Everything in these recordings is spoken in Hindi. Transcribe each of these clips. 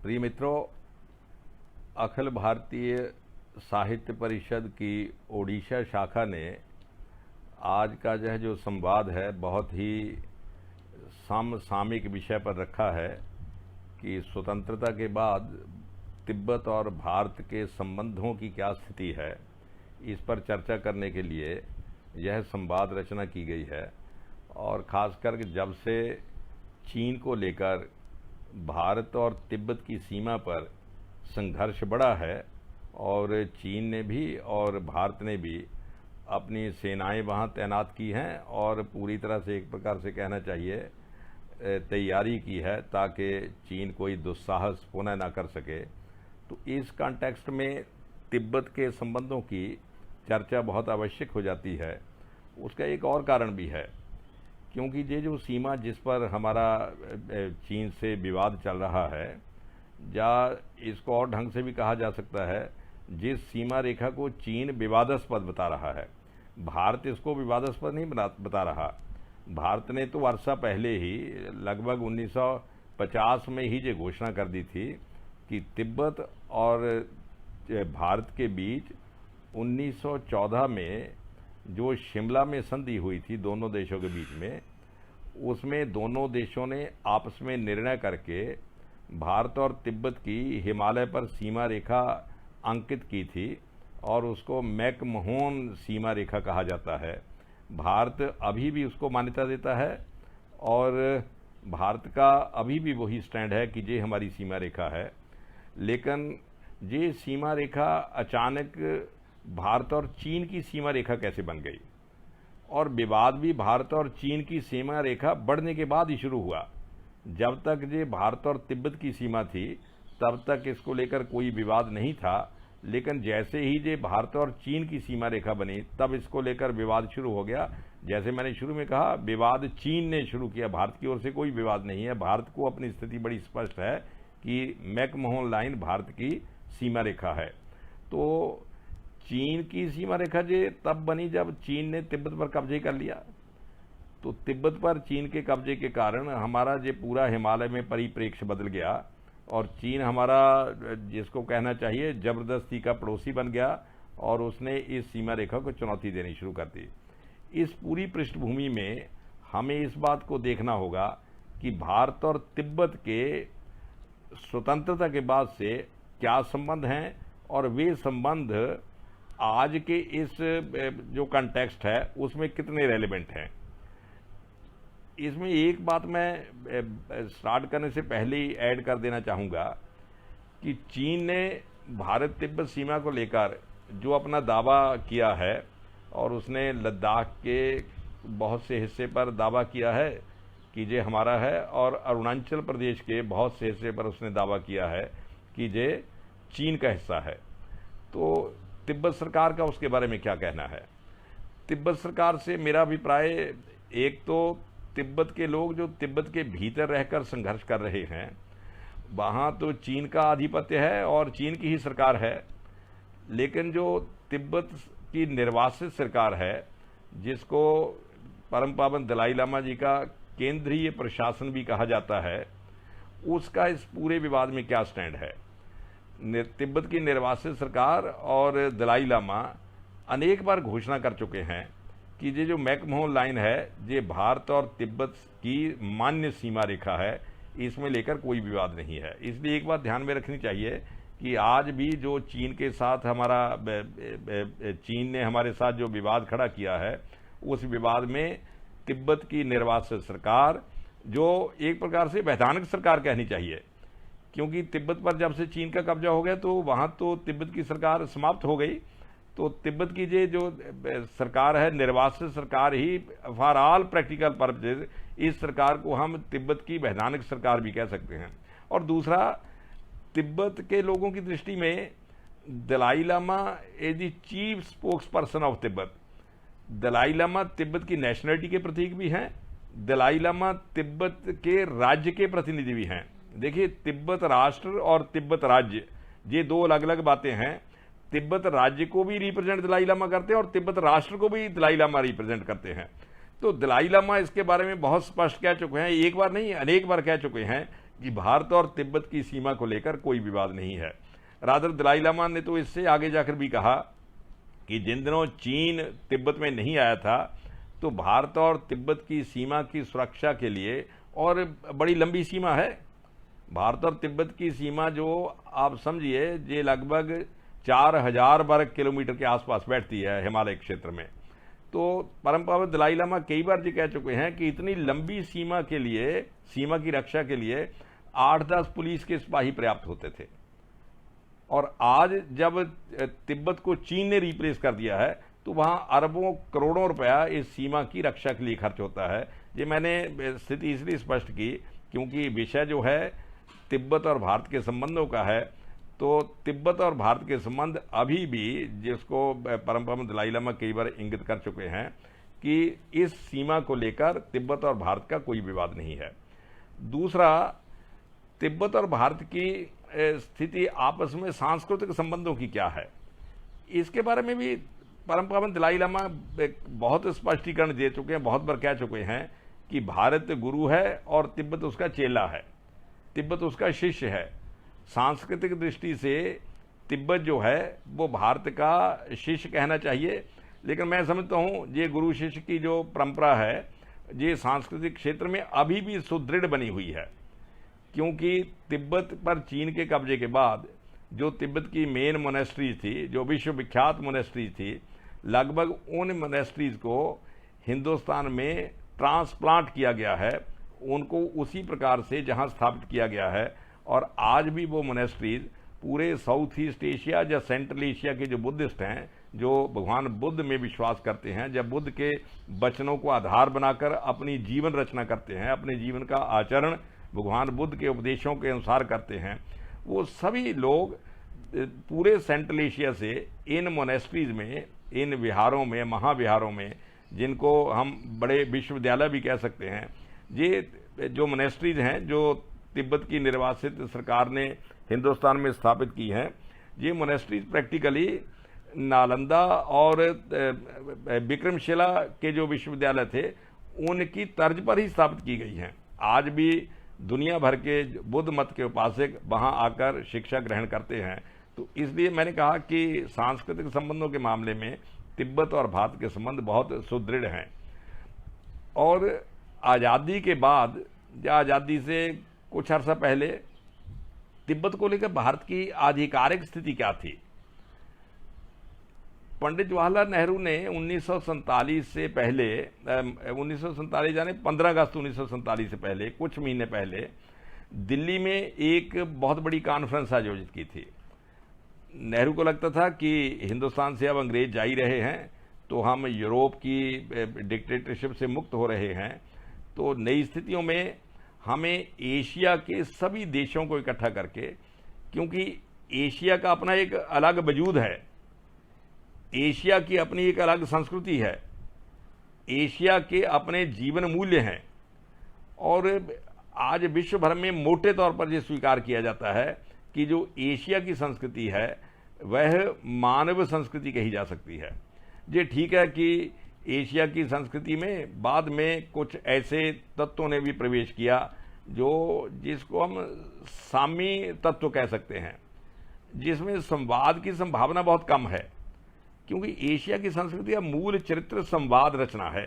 प्रिय मित्रों, अखिल भारतीय साहित्य परिषद की ओडिशा शाखा ने आज का जो संवाद है बहुत ही समसामयिक विषय पर रखा है कि स्वतंत्रता के बाद तिब्बत और भारत के संबंधों की क्या स्थिति है। इस पर चर्चा करने के लिए यह संवाद रचना की गई है और ख़ासकर जब से चीन को लेकर भारत और तिब्बत की सीमा पर संघर्ष बढ़ा है और चीन ने भी और भारत ने भी अपनी सेनाएं वहां तैनात की हैं और पूरी तरह से एक प्रकार से कहना चाहिए तैयारी की है ताकि चीन कोई दुस्साहस पुनः ना कर सके। तो इस कॉन्टेक्स्ट में तिब्बत के संबंधों की चर्चा बहुत आवश्यक हो जाती है। उसका एक और कारण भी है, क्योंकि ये जो सीमा जिस पर हमारा चीन से विवाद चल रहा है, या इसको और ढंग से भी कहा जा सकता है, जिस सीमा रेखा को चीन विवादास्पद बता रहा है, भारत इसको विवादास्पद नहीं बता रहा। भारत ने तो वर्षा पहले ही लगभग 1950 में ही ये घोषणा कर दी थी कि तिब्बत और भारत के बीच 1914 में जो शिमला में संधि हुई थी दोनों देशों के बीच में, उसमें दोनों देशों ने आपस में निर्णय करके भारत और तिब्बत की हिमालय पर सीमा रेखा अंकित की थी और उसको मैकमोहन सीमा रेखा कहा जाता है। भारत अभी भी उसको मान्यता देता है और भारत का अभी भी वही स्टैंड है कि ये हमारी सीमा रेखा है। लेकिन ये सीमा रेखा अचानक भारत और चीन की सीमा रेखा कैसे बन गई, और विवाद भी भारत और चीन की सीमा रेखा बढ़ने के बाद ही शुरू हुआ। जब तक ये भारत और तिब्बत की सीमा थी तब तक इसको लेकर कोई विवाद नहीं था, लेकिन जैसे ही ये भारत और चीन की सीमा रेखा बनी तब इसको लेकर विवाद शुरू हो गया। जैसे मैंने शुरू में कहा, विवाद चीन ने शुरू किया, भारत की ओर से कोई विवाद नहीं है। भारत को अपनी स्थिति बड़ी स्पष्ट है कि मैकमोहन लाइन भारत की सीमा रेखा है। तो चीन की सीमा रेखा जे तब बनी जब चीन ने तिब्बत पर कब्जे कर लिया। तो तिब्बत पर चीन के कब्जे के कारण हमारा जो पूरा हिमालय में परिप्रेक्ष्य बदल गया और चीन हमारा, जिसको कहना चाहिए, जबरदस्ती का पड़ोसी बन गया और उसने इस सीमा रेखा को चुनौती देनी शुरू कर दी। इस पूरी पृष्ठभूमि में हमें इस बात को देखना होगा कि भारत और तिब्बत के स्वतंत्रता के बाद से क्या संबंध हैं और वे संबंध आज के इस जो कॉन्टेक्स्ट है उसमें कितने रेलेवेंट हैं। इसमें एक बात मैं स्टार्ट करने से पहले ही ऐड कर देना चाहूँगा कि चीन ने भारत तिब्बत सीमा को लेकर जो अपना दावा किया है, और उसने लद्दाख के बहुत से हिस्से पर दावा किया है कि ये हमारा है, और अरुणाचल प्रदेश के बहुत से हिस्से पर उसने दावा किया है कि ये चीन का हिस्सा है। तो तिब्बत सरकार का उसके बारे में क्या कहना है? तिब्बत सरकार से मेरा अभिप्राय, एक तो तिब्बत के लोग जो तिब्बत के भीतर रहकर संघर्ष कर रहे हैं, वहाँ तो चीन का आधिपत्य है और चीन की ही सरकार है, लेकिन जो तिब्बत की निर्वासित सरकार है, जिसको परम पावन दलाई लामा जी का केंद्रीय प्रशासन भी कहा जाता है, उसका इस पूरे विवाद में क्या स्टैंड है? तिब्बत की निर्वासित सरकार और दलाई लामा अनेक बार घोषणा कर चुके हैं कि ये जो मैकमोहन लाइन है ये भारत और तिब्बत की मान्य सीमा रेखा है, इसमें लेकर कोई विवाद नहीं है। इसलिए एक बात ध्यान में रखनी चाहिए कि आज भी जो चीन के साथ चीन ने हमारे साथ जो विवाद खड़ा किया है, उस विवाद में तिब्बत की निर्वासित सरकार, जो एक प्रकार से वैधानिक सरकार कहनी चाहिए, क्योंकि तिब्बत पर जब से चीन का कब्जा हो गया तो वहाँ तो तिब्बत की सरकार समाप्त हो गई। तो तिब्बत की ये जो सरकार है, निर्वासित सरकार ही फॉर ऑल प्रैक्टिकल पर्पजेज, इस सरकार को हम तिब्बत की वैधानिक सरकार भी कह सकते हैं। और दूसरा, तिब्बत के लोगों की दृष्टि में Dalai Lama is the chief spokesperson of Tibet. Dalai Lama Tibet की नेशनलिटी के प्रतीक भी हैं, दलाई लामा तिब्बत के राज्य के प्रतिनिधि भी हैं। देखिए, तिब्बत राष्ट्र और तिब्बत राज्य ये दो अलग अलग बातें हैं। तिब्बत राज्य को भी रिप्रेजेंट दलाई लामा करते हैं और तिब्बत राष्ट्र को भी दलाई लामा रिप्रेजेंट करते हैं। तो दलाई लामा इसके बारे में बहुत स्पष्ट कह चुके हैं, एक बार नहीं अनेक बार कह चुके हैं कि भारत और तिब्बत की सीमा को लेकर कोई विवाद नहीं है। रादर दलाई लामा ने तो इससे आगे जाकर भी कहा कि जिन दिनों चीन तिब्बत में नहीं आया था तो भारत और तिब्बत की सीमा की सुरक्षा के लिए, और बड़ी लंबी सीमा है भारत और तिब्बत की सीमा, जो आप समझिए ये लगभग 4000 वर्ग किलोमीटर के आसपास बैठती है हिमालय क्षेत्र में। तो परम पावन दलाई लामा कई बार ये कह चुके हैं कि इतनी लंबी सीमा के लिए, सीमा की रक्षा के लिए 8-10 पुलिस के सिपाही पर्याप्त होते थे, और आज जब तिब्बत को चीन ने रिप्लेस कर दिया है तो वहां अरबों करोड़ों रुपया इस सीमा की रक्षा के लिए खर्च होता है। ये मैंने स्थिति इसलिए स्पष्ट की क्योंकि विषय जो है तिब्बत और भारत के संबंधों का है। तो तिब्बत और भारत के संबंध अभी भी, जिसको परम पावन दलाई लामा कई बार इंगित कर चुके हैं कि इस सीमा को लेकर तिब्बत और भारत का कोई विवाद नहीं है। दूसरा, तिब्बत और भारत की स्थिति आपस में सांस्कृतिक संबंधों की क्या है, इसके बारे में भी परम पावन दलाई लामा बहुत स्पष्टीकरण दे चुके हैं, बहुत बार कह चुके हैं कि भारत गुरु है और तिब्बत उसका चेला है, तिब्बत उसका शिष्य है। सांस्कृतिक दृष्टि से तिब्बत जो है वो भारत का शिष्य कहना चाहिए, लेकिन मैं समझता हूँ ये गुरु शिष्य की जो परंपरा है ये सांस्कृतिक क्षेत्र में अभी भी सुदृढ़ बनी हुई है, क्योंकि तिब्बत पर चीन के कब्जे के बाद जो तिब्बत की मेन मोनेस्ट्रीज थी, जो विश्वविख्यात मोनेस्ट्रीज थी, लगभग उन मोनेस्ट्रीज को हिंदुस्तान में ट्रांसप्लांट किया गया है, उनको उसी प्रकार से जहां स्थापित किया गया है। और आज भी वो मोनेस्ट्रीज पूरे साउथ ईस्ट एशिया या सेंट्रल एशिया के जो बुद्धिस्ट हैं, जो भगवान बुद्ध में विश्वास करते हैं, जब बुद्ध के वचनों को आधार बनाकर अपनी जीवन रचना करते हैं, अपने जीवन का आचरण भगवान बुद्ध के उपदेशों के अनुसार करते हैं, वो सभी लोग पूरे सेंट्रल एशिया से इन मोनेस्ट्रीज में, इन विहारों में, महाविहारों में, जिनको हम बड़े विश्वविद्यालय भी कह सकते हैं, ये जो मोनेस्ट्रीज हैं जो तिब्बत की निर्वासित सरकार ने हिंदुस्तान में स्थापित की हैं, ये मोनेस्ट्रीज प्रैक्टिकली नालंदा और विक्रमशिला के जो विश्वविद्यालय थे उनकी तर्ज पर ही स्थापित की गई हैं। आज भी दुनिया भर के बुद्ध मत के उपासक वहां आकर शिक्षा ग्रहण करते हैं। तो इसलिए मैंने कहा कि सांस्कृतिक संबंधों के मामले में तिब्बत और भारत के संबंध बहुत सुदृढ़ हैं। और आज़ादी के बाद या आज़ादी से कुछ अर्सा पहले तिब्बत को लेकर भारत की आधिकारिक स्थिति क्या थी? पंडित जवाहरलाल नेहरू ने 1947 से पहले, 1947 यानी 15 अगस्त 1947 से पहले, कुछ महीने पहले दिल्ली में एक बहुत बड़ी कॉन्फ्रेंस आयोजित की थी। नेहरू को लगता था कि हिंदुस्तान से अब अंग्रेज जा ही रहे हैं, तो हम यूरोप की डिक्टेटरशिप से मुक्त हो रहे हैं, तो नई स्थितियों में हमें एशिया के सभी देशों को इकट्ठा करके, क्योंकि एशिया का अपना एक अलग वजूद है, एशिया की अपनी एक अलग संस्कृति है, एशिया के अपने जीवन मूल्य हैं, और आज विश्व भर में मोटे तौर पर यह स्वीकार किया जाता है कि जो एशिया की संस्कृति है वह मानव संस्कृति कही जा सकती है। ये ठीक है कि एशिया की संस्कृति में बाद में कुछ ऐसे तत्वों ने भी प्रवेश किया जिसको हम सामी तत्व कह सकते हैं, जिसमें संवाद की संभावना बहुत कम है, क्योंकि एशिया की संस्कृति का मूल चरित्र संवाद रचना है।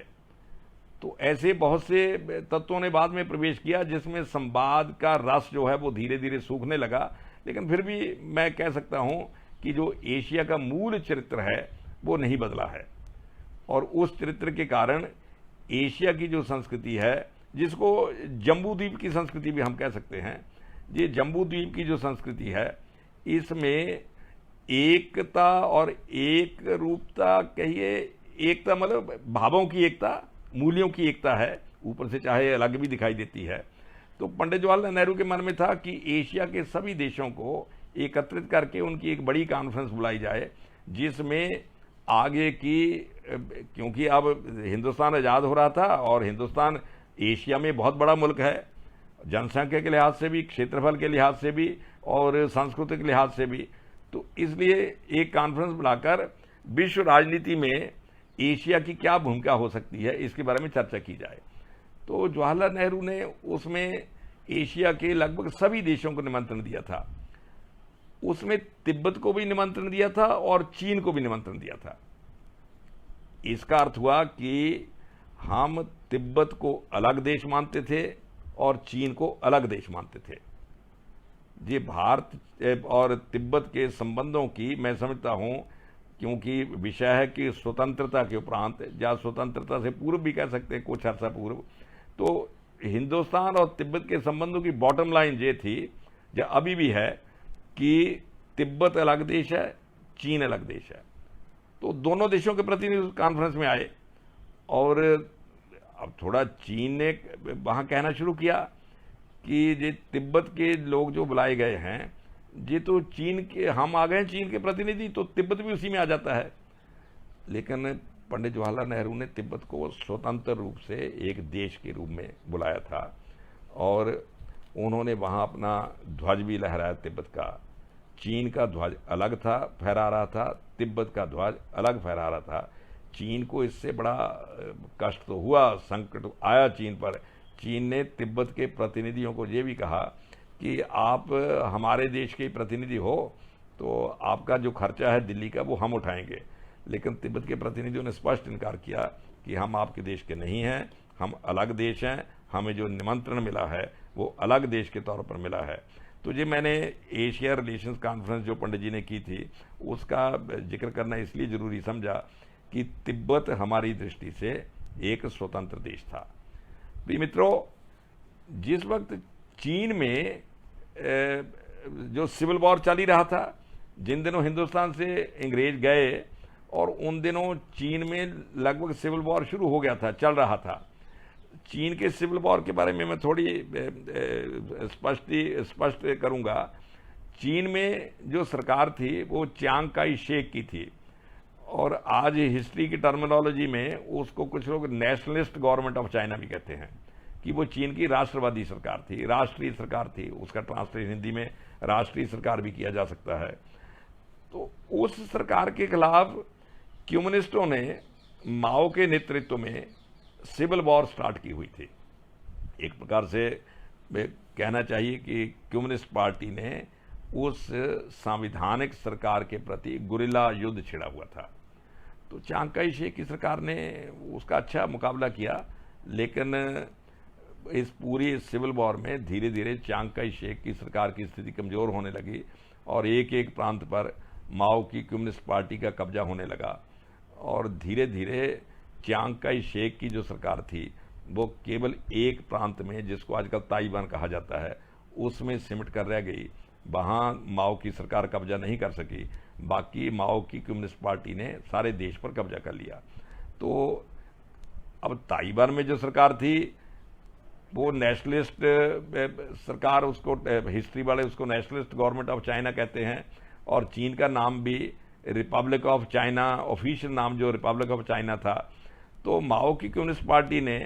तो ऐसे बहुत से तत्वों ने बाद में प्रवेश किया जिसमें संवाद का रस जो है वो धीरे धीरे सूखने लगा, लेकिन फिर भी मैं कह सकता हूं कि जो एशिया का मूल चरित्र है वो नहीं बदला है। और उस चरित्र के कारण एशिया की जो संस्कृति है, जिसको जम्बू द्वीप की संस्कृति भी हम कह सकते हैं, ये जम्बू द्वीप की जो संस्कृति है इसमें एकता और एक रूपता कहिए, एकता मतलब भावों की एकता, मूल्यों की एकता है, ऊपर से चाहे अलग भी दिखाई देती है। तो पंडित जवाहरलाल नेहरू के मन में था कि एशिया के सभी देशों को एकत्रित करके उनकी एक बड़ी कॉन्फ्रेंस बुलाई जाए, जिसमें आगे की, क्योंकि अब हिंदुस्तान आज़ाद हो रहा था और हिंदुस्तान एशिया में बहुत बड़ा मुल्क है, जनसंख्या के लिहाज से भी, क्षेत्रफल के लिहाज से भी और सांस्कृतिक लिहाज से भी, तो इसलिए एक कॉन्फ्रेंस बुलाकर विश्व राजनीति में एशिया की क्या भूमिका हो सकती है इसके बारे में चर्चा की जाए। तो जवाहरलाल नेहरू ने उसमें एशिया के लगभग सभी देशों को निमंत्रण दिया था। उसमें तिब्बत को भी निमंत्रण दिया था और चीन को भी निमंत्रण दिया था। इसका अर्थ हुआ कि हम तिब्बत को अलग देश मानते थे और चीन को अलग देश मानते थे। ये भारत और तिब्बत के संबंधों की मैं समझता हूं, क्योंकि विषय है कि स्वतंत्रता के उपरांत या स्वतंत्रता से पूर्व भी कह सकते हैं, कुछ अर्सा पूर्व, तो हिंदुस्तान और तिब्बत के संबंधों की बॉटम लाइन ये थी, या अभी भी है, कि तिब्बत अलग देश है, चीन अलग देश है। तो दोनों देशों के प्रतिनिधि कॉन्फ्रेंस में आए और अब थोड़ा चीन ने वहां कहना शुरू किया कि ये तिब्बत के लोग जो बुलाए गए हैं, ये तो चीन के, हम आ गए चीन के प्रतिनिधि, तो तिब्बत भी उसी में आ जाता है। लेकिन पंडित जवाहरलाल नेहरू ने तिब्बत को स्वतंत्र रूप से एक देश के रूप में बुलाया था और उन्होंने वहां अपना ध्वज भी लहराया तिब्बत का। चीन का ध्वज अलग था, फहरा रहा था, तिब्बत का ध्वज अलग फहरा रहा था। चीन को इससे बड़ा कष्ट तो हुआ, संकट आया चीन पर। चीन ने तिब्बत के प्रतिनिधियों को ये भी कहा कि आप हमारे देश के प्रतिनिधि हो, तो आपका जो खर्चा है दिल्ली का वो हम उठाएंगे। लेकिन तिब्बत के प्रतिनिधियों ने स्पष्ट इनकार किया कि हम आपके देश के नहीं हैं, हम अलग देश हैं, हमें जो निमंत्रण मिला है वो अलग देश के तौर पर मिला है। तो ये मैंने एशिया रिलेशंस कॉन्फ्रेंस जो पंडित जी ने की थी उसका जिक्र करना इसलिए जरूरी समझा कि तिब्बत हमारी दृष्टि से एक स्वतंत्र देश था। प्रिय मित्रों, जिस वक्त चीन में जो सिविल वॉर चल ही रहा था, जिन दिनों हिंदुस्तान से अंग्रेज गए और उन दिनों चीन में लगभग सिविल वॉर शुरू हो गया था, चल रहा था। चीन के सिविल वॉर के बारे में मैं थोड़ी स्पष्ट करूंगा। चीन में जो सरकार थी वो चियांग काई शेक की थी और आज हिस्ट्री की टर्मिनोलॉजी में उसको कुछ लोग नेशनलिस्ट गवर्नमेंट ऑफ चाइना भी कहते हैं, कि वो चीन की राष्ट्रवादी सरकार थी, राष्ट्रीय सरकार थी। उसका ट्रांसलेशन हिंदी में राष्ट्रीय सरकार भी किया जा सकता है। तो उस सरकार के खिलाफ कम्युनिस्टों ने माओ के नेतृत्व में सिविल वॉर स्टार्ट की हुई थी। एक प्रकार से कहना चाहिए कि कम्युनिस्ट पार्टी ने उस संवैधानिक सरकार के प्रति गुरिल्ला युद्ध छिड़ा हुआ था। तो चियांग काई शेक की सरकार ने उसका अच्छा मुकाबला किया, लेकिन इस पूरी सिविल वॉर में धीरे धीरे चियांग काई शेक की सरकार की स्थिति कमजोर होने लगी और एक एक प्रांत पर माओ की कम्युनिस्ट पार्टी का कब्जा होने लगा और धीरे धीरे चियांग काई शेक की जो सरकार थी वो केवल एक प्रांत में, जिसको आजकल ताइवान कहा जाता है, उसमें सिमट कर रह गई। वहां माओ की सरकार कब्जा नहीं कर सकी, बाकी माओ की कम्युनिस्ट पार्टी ने सारे देश पर कब्जा कर लिया। तो अब ताइवान में जो सरकार थी वो नेशनलिस्ट सरकार, उसको हिस्ट्री वाले उसको नेशनलिस्ट गवर्नमेंट ऑफ चाइना कहते हैं और चीन का नाम भी रिपब्लिक ऑफ चाइना, ऑफिशियल नाम जो रिपब्लिक ऑफ चाइना था। तो माओ की कम्युनिस्ट पार्टी ने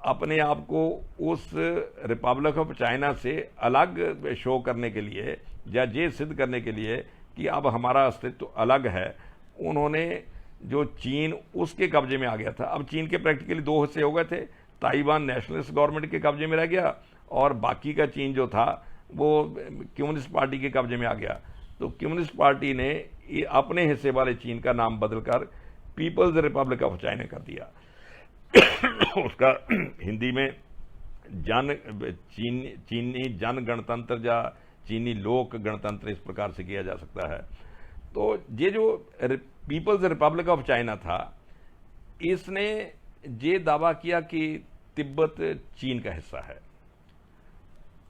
अपने आप को उस रिपब्लिक ऑफ चाइना से अलग शो करने के लिए या ये सिद्ध करने के लिए कि अब हमारा अस्तित्व अलग है, उन्होंने जो चीन उसके कब्जे में आ गया था। अब चीन के प्रैक्टिकली दो हिस्से हो गए थे, ताइवान नेशनलिस्ट गवर्नमेंट के कब्जे में रह गया और बाकी का चीन जो था वो कम्युनिस्ट पार्टी के कब्जे में आ गया। तो कम्युनिस्ट पार्टी ने अपने हिस्से वाले चीन का नाम बदलकर पीपल्स रिपब्लिक ऑफ चाइना कर दिया। उसका हिंदी में चीनी जन गणतंत्र या चीनी लोक गणतंत्र इस प्रकार से किया जा सकता है। तो ये जो पीपल्स रिपब्लिक ऑफ चाइना था, इसने ये दावा किया कि तिब्बत चीन का हिस्सा है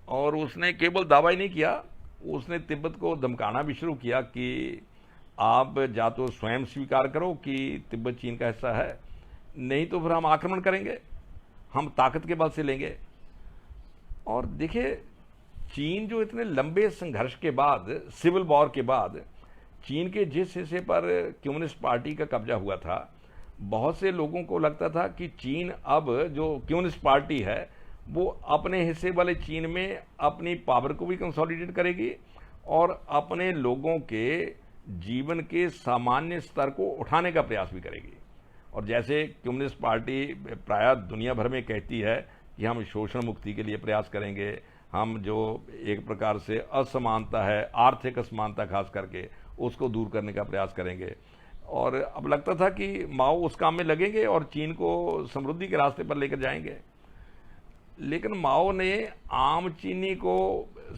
और उसने केवल दावा ही नहीं किया, उसने तिब्बत को धमकाना भी शुरू किया कि आप या तो स्वयं स्वीकार करो कि तिब्बत चीन का हिस्सा है, नहीं तो फिर हम आक्रमण करेंगे, हम ताकत के बल से लेंगे। और देखिए, चीन जो इतने लंबे संघर्ष के बाद, सिविल वॉर के बाद, चीन के जिस हिस्से पर कम्युनिस्ट पार्टी का कब्जा हुआ था, बहुत से लोगों को लगता था कि चीन अब जो कम्युनिस्ट पार्टी है वो अपने हिस्से वाले चीन में अपनी पावर को भी कंसोलिडेट करेगी और अपने लोगों के जीवन के सामान्य स्तर को उठाने का प्रयास भी करेगी। और जैसे कम्युनिस्ट पार्टी प्रायः दुनिया भर में कहती है कि हम शोषण मुक्ति के लिए प्रयास करेंगे, हम जो एक प्रकार से असमानता है, आर्थिक असमानता खास करके, उसको दूर करने का प्रयास करेंगे। और अब लगता था कि माओ उस काम में लगेंगे और चीन को समृद्धि के रास्ते पर लेकर जाएंगे। लेकिन माओ ने आम चीनी को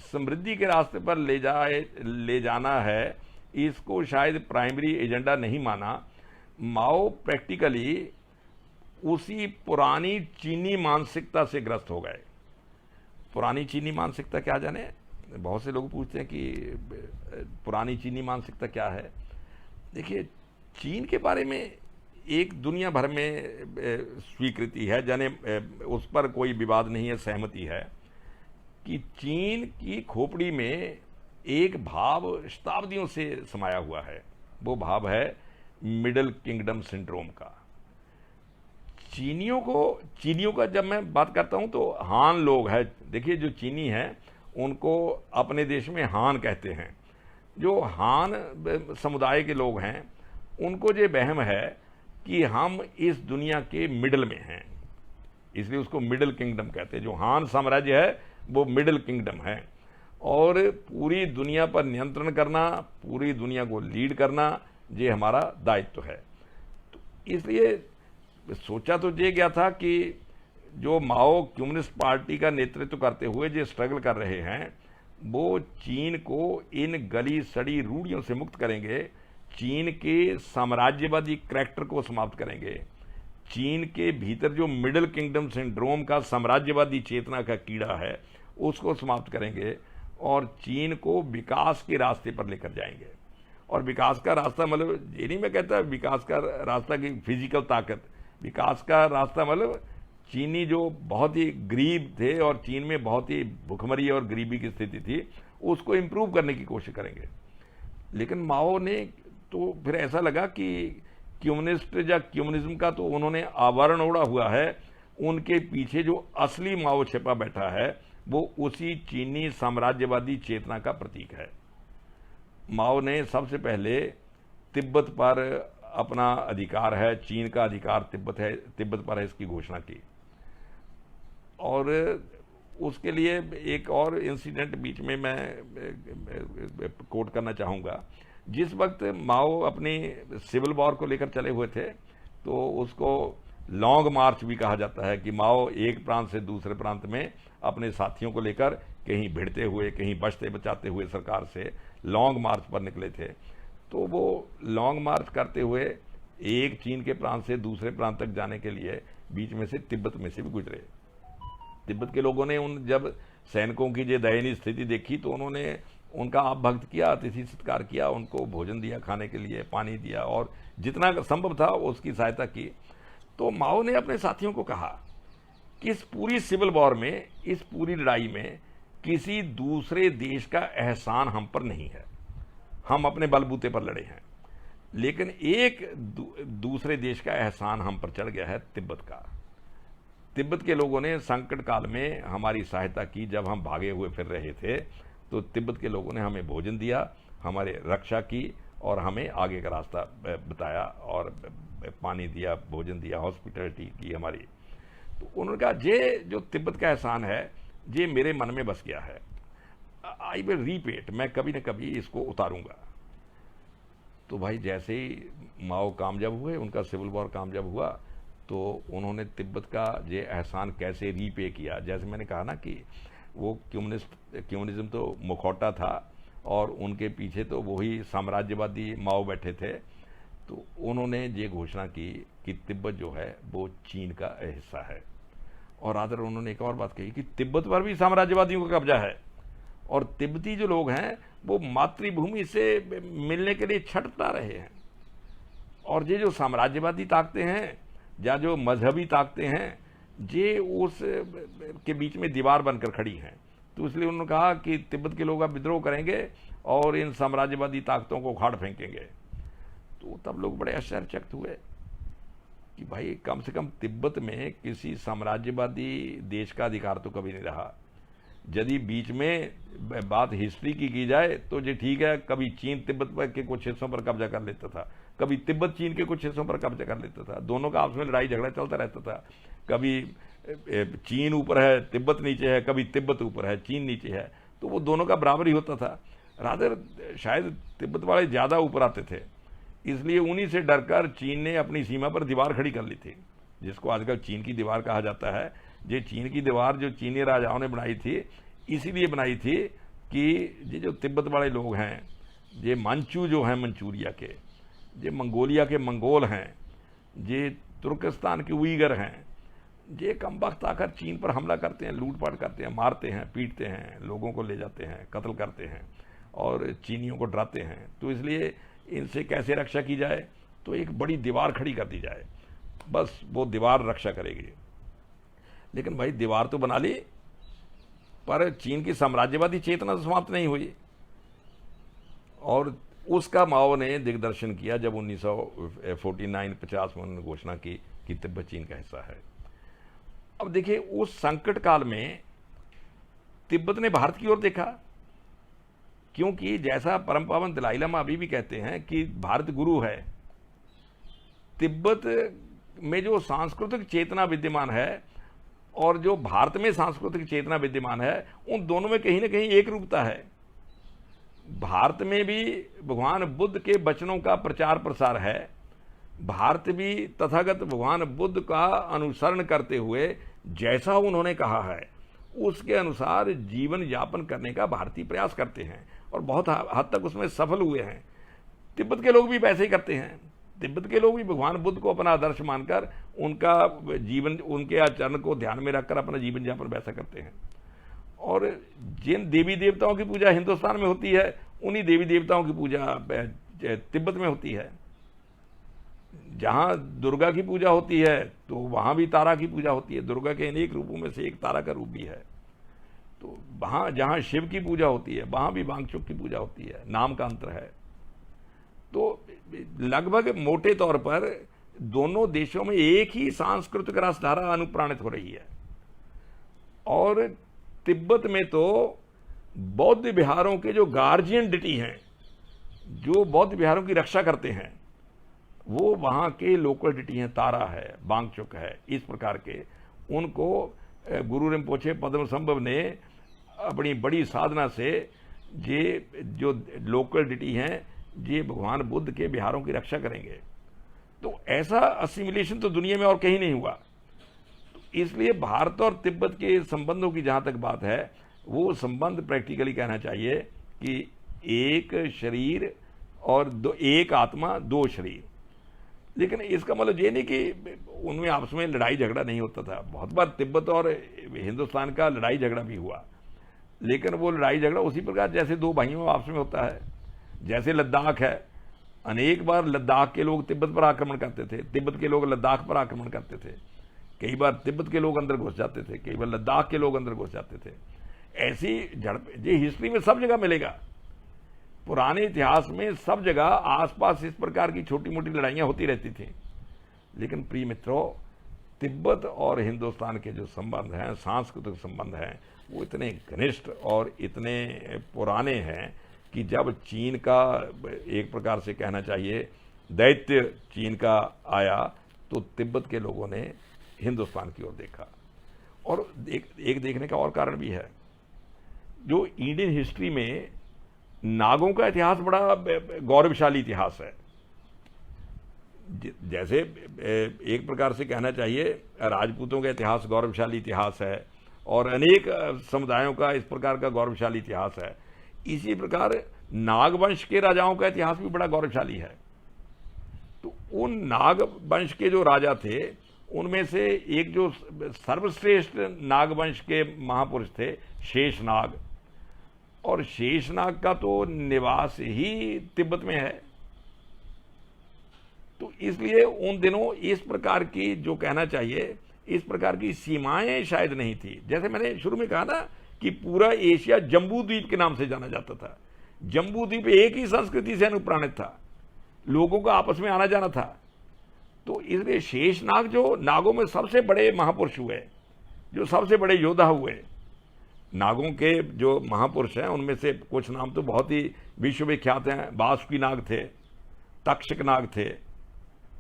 समृद्धि के रास्ते पर ले जाना है, इसको शायद प्राइमरी एजेंडा नहीं माना। माओ प्रैक्टिकली उसी पुरानी चीनी मानसिकता से ग्रस्त हो गए। पुरानी चीनी मानसिकता क्या जाने, बहुत से लोग पूछते हैं कि पुरानी चीनी मानसिकता क्या है। देखिए, चीन के बारे में एक दुनिया भर में स्वीकृति है, जाने उस पर कोई विवाद नहीं है, सहमति है कि चीन की खोपड़ी में एक भाव शताब्दियों से समाया हुआ है। वो भाव है मिडिल किंगडम सिंड्रोम का। चीनियों का जब मैं बात करता हूं तो हान लोग हैं, देखिए जो चीनी हैं उनको अपने देश में हान कहते हैं। जो हान समुदाय के लोग हैं उनको ये वहम है कि हम इस दुनिया के मिडल में हैं, इसलिए उसको मिडिल किंगडम कहते हैं। जो हान साम्राज्य है वो मिडिल किंगडम है, और पूरी दुनिया पर नियंत्रण करना, पूरी दुनिया को लीड करना, ये हमारा दायित्व है। तो इसलिए सोचा तो ये गया था कि जो माओ कम्युनिस्ट पार्टी का नेतृत्व करते हुए जो स्ट्रगल कर रहे हैं, वो चीन को इन गली सड़ी रूढ़ियों से मुक्त करेंगे, चीन के साम्राज्यवादी करैक्टर को समाप्त करेंगे, चीन के भीतर जो मिडिल किंगडम सिंड्रोम का साम्राज्यवादी चेतना का कीड़ा है उसको समाप्त करेंगे, और चीन को विकास के रास्ते पर लेकर जाएंगे। और विकास का रास्ता मतलब ये नहीं मैं कहता विकास का रास्ता की फिजिकल ताकत, विकास का रास्ता मतलब चीनी जो बहुत ही गरीब थे और चीन में बहुत ही भुखमरी और गरीबी की स्थिति थी, उसको इम्प्रूव करने की कोशिश करेंगे। लेकिन माओ ने तो फिर ऐसा लगा कि कम्युनिस्ट या कम्युनिज्म का तो उन्होंने आवरण ओढ़ा हुआ है, उनके पीछे जो असली माओ छिपा बैठा है वो उसी चीनी साम्राज्यवादी चेतना का प्रतीक है। माओ ने सबसे पहले तिब्बत पर अपना अधिकार है, चीन का अधिकार तिब्बत पर है, इसकी घोषणा की। और उसके लिए एक और इंसिडेंट बीच में मैं कोट करना चाहूँगा। जिस वक्त माओ अपनी सिविल वॉर को लेकर चले हुए थे तो उसको लॉन्ग मार्च भी कहा जाता है कि माओ एक प्रांत से दूसरे प्रांत में अपने साथियों को लेकर कहीं भिड़ते हुए, कहीं बचते बचाते हुए सरकार से लॉन्ग मार्च पर निकले थे। तो वो लॉन्ग मार्च करते हुए एक चीन के प्रांत से दूसरे प्रांत तक जाने के लिए बीच में से तिब्बत में से भी गुजरे। तिब्बत के लोगों ने जब सैनिकों की ये दयनीय स्थिति देखी तो उन्होंने उनका आप भक्त किया, अतिथि सत्कार किया, उनको भोजन दिया, खाने के लिए पानी दिया, और जितना संभव था उसकी सहायता की। तो माओ ने अपने साथियों को कहा कि इस पूरी सिविल वॉर में, इस पूरी लड़ाई में किसी दूसरे देश का एहसान हम पर नहीं है, हम अपने बलबूते पर लड़े हैं, लेकिन एक दूसरे देश का एहसान हम पर चढ़ गया है, तिब्बत का। तिब्बत के लोगों ने संकट काल में हमारी सहायता की। जब हम भागे हुए फिर रहे थे तो तिब्बत के लोगों ने हमें भोजन दिया, हमारे रक्षा की और हमें आगे का रास्ता बताया और पानी दिया, भोजन दिया, हॉस्पिटलिटी की हमारी। तो उन्होंने कहा ये जो तिब्बत का एहसान है ये मेरे मन में बस गया है, आई विल रीपेट, मैं कभी न कभी इसको उतारूंगा। तो भाई जैसे ही माओ कामयाब हुए, उनका सिविल वॉर कामयाब हुआ, तो उन्होंने तिब्बत का ये एहसान कैसे रीपे किया। जैसे मैंने कहा ना कि वो कम्युनिज्म तो मुखौटा था और उनके पीछे तो वही साम्राज्यवादी माओ बैठे थे। तो उन्होंने ये घोषणा की कि तिब्बत जो है वो चीन का हिस्सा है। और आदर उन्होंने एक और बात कही कि तिब्बत पर भी साम्राज्यवादियों का कब्जा है और तिब्बती जो लोग हैं वो मातृभूमि से मिलने के लिए छटपटा रहे हैं, और ये जो साम्राज्यवादी ताकतें हैं या जो मजहबी ताकतें हैं ये उस के बीच में दीवार बनकर खड़ी हैं। तो इसलिए उन्होंने कहा कि तिब्बत के लोग अब विद्रोह करेंगे और इन साम्राज्यवादी ताकतों को उखाड़ फेंकेंगे। तो तब लोग बड़े आश्चर्यचकित हुए कि भाई कम से कम तिब्बत में किसी साम्राज्यवादी देश का अधिकार तो कभी नहीं रहा। यदि बीच में बात हिस्ट्री की जाए तो ये ठीक है, कभी चीन तिब्बत के कुछ हिस्सों पर कब्जा कर लेता था, कभी तिब्बत चीन के कुछ हिस्सों पर कब्जा कर लेता था, दोनों का आपस में लड़ाई झगड़ा चलता रहता था। कभी चीन ऊपर है तिब्बत नीचे है, कभी तिब्बत ऊपर है चीन नीचे है, तो वो दोनों का बराबर ही होता था। रादर शायद तिब्बत वाले ज़्यादा ऊपर आते थे, इसलिए उन्हीं से डरकर चीन ने अपनी सीमा पर दीवार खड़ी कर ली थी, जिसको आजकल चीन की दीवार कहा जाता है। ये चीन की दीवार जो चीनी राजाओं ने बनाई थी, इसीलिए बनाई थी कि ये जो तिब्बत वाले लोग हैं, ये मंचू जो हैं मंचूरिया के, ये मंगोलिया के मंगोल हैं, ये तुर्कस्तान के उइगर हैं, ये कम वक्त आकर चीन पर हमला करते हैं, लूटपाट करते हैं, मारते हैं, पीटते हैं, लोगों को ले जाते हैं, कत्ल करते हैं और चीनियों को डराते हैं। तो इसलिए इनसे कैसे रक्षा की जाए, तो एक बड़ी दीवार खड़ी कर दी जाए, बस वो दीवार रक्षा करेगी। लेकिन भाई दीवार तो बना ली, पर चीन की साम्राज्यवादी चेतना तो समाप्त नहीं हुई, और उसका माओ ने दिग्दर्शन किया जब 1949-50 में उन्होंने घोषणा की कि तिब्बत चीन का हिस्सा है। अब देखिए, उस संकट काल में तिब्बत ने भारत की ओर देखा, क्योंकि जैसा परम पावन दलाई लामा अभी भी कहते हैं कि भारत गुरु है, तिब्बत में जो सांस्कृतिक चेतना विद्यमान है और जो भारत में सांस्कृतिक चेतना विद्यमान है, उन दोनों में कहीं ना कहीं एक रूपता है। भारत में भी भगवान बुद्ध के वचनों का प्रचार प्रसार है, भारत भी तथागत भगवान बुद्ध का अनुसरण करते हुए जैसा उन्होंने कहा है उसके अनुसार जीवन यापन करने का भारतीय प्रयास करते हैं और बहुत हद तक उसमें सफल हुए हैं। तिब्बत के लोग भी वैसे ही करते हैं, तिब्बत के लोग भी भगवान बुद्ध को अपना आदर्श मानकर उनका जीवन, उनके आचरण को ध्यान में रखकर अपना जीवन यापन वैसा करते हैं। और जिन देवी देवताओं की पूजा हिंदुस्तान में होती है, उन्हीं देवी देवताओं की पूजा तिब्बत में होती है। जहाँ दुर्गा की पूजा होती है तो वहाँ भी तारा की पूजा होती है, दुर्गा के अनेक रूपों में से एक तारा का रूप भी है। तो वहाँ जहाँ शिव की पूजा होती है वहाँ भी वांगचुक की पूजा होती है, नाम का अंतर है। तो लगभग मोटे तौर पर दोनों देशों में एक ही सांस्कृतिक रसधारा अनुप्राणित हो रही है। और तिब्बत में तो बौद्ध विहारों के जो गार्जियन डिटी हैं, जो बौद्ध विहारों की रक्षा करते हैं, वो वहाँ के लोकल डिटी हैं, तारा है, वांगचुक है, इस प्रकार के। उनको गुरु रिम्पोछे पद्मसंभव ने अपनी बड़ी साधना से ये जो लोकल डिटी हैं, ये भगवान बुद्ध के विहारों की रक्षा करेंगे। तो ऐसा असिमिलेशन तो दुनिया में और कहीं नहीं हुआ। इसलिए भारत और तिब्बत के संबंधों की जहाँ तक बात है, वो संबंध प्रैक्टिकली कहना चाहिए कि एक शरीर और एक आत्मा दो शरीर। लेकिन इसका मतलब ये नहीं कि उनमें आपस में लड़ाई झगड़ा नहीं होता था। बहुत बार तिब्बत और हिंदुस्तान का लड़ाई झगड़ा भी हुआ, लेकिन वो लड़ाई झगड़ा उसी प्रकार जैसे दो भाइयों आपस में होता है। जैसे लद्दाख है, अनेक बार लद्दाख के लोग तिब्बत पर आक्रमण करते थे, तिब्बत के लोग लद्दाख पर आक्रमण करते थे, कई बार तिब्बत के लोग अंदर घुस जाते थे, कई बार लद्दाख के लोग अंदर घुस जाते थे। ऐसी झड़प ये हिस्ट्री में सब जगह मिलेगा, पुराने इतिहास में सब जगह आसपास इस प्रकार की छोटी मोटी लड़ाइयाँ होती रहती थी। लेकिन प्रिय मित्रों, तिब्बत और हिंदुस्तान के जो संबंध हैं, सांस्कृतिक संबंध हैं, वो इतने घनिष्ठ और इतने पुराने हैं कि जब चीन का, एक प्रकार से कहना चाहिए दैत्य चीन का आया, तो तिब्बत के लोगों ने हिंदुस्तान की ओर देखा। और एक देखने का और कारण भी है, जो इंडियन हिस्ट्री में नागों का इतिहास बड़ा गौरवशाली इतिहास है। जैसे एक प्रकार से कहना चाहिए राजपूतों का इतिहास गौरवशाली इतिहास है और अनेक समुदायों का इस प्रकार का गौरवशाली इतिहास है, इसी प्रकार नागवंश के राजाओं का इतिहास भी बड़ा गौरवशाली है। तो उन नागवंश के जो राजा थे, उनमें से एक जो सर्वश्रेष्ठ नागवंश के महापुरुष थे शेषनाग, और शेषनाग का तो निवास ही तिब्बत में है। तो इसलिए उन दिनों इस प्रकार की, जो कहना चाहिए, इस प्रकार की सीमाएं शायद नहीं थी। जैसे मैंने शुरू में कहा था कि पूरा एशिया जम्बू द्वीप के नाम से जाना जाता था। जम्बू द्वीप एक ही संस्कृति से अनुप्राणित था, लोगों का आपस में आना जाना था। तो इसलिए शेषनाग जो नागों में सबसे बड़े महापुरुष हुए, जो सबसे बड़े योद्धा हुए, नागों के जो महापुरुष हैं उनमें से कुछ नाम तो बहुत ही विश्वविख्यात हैं। वासुकी नाग थे, तक्षक नाग थे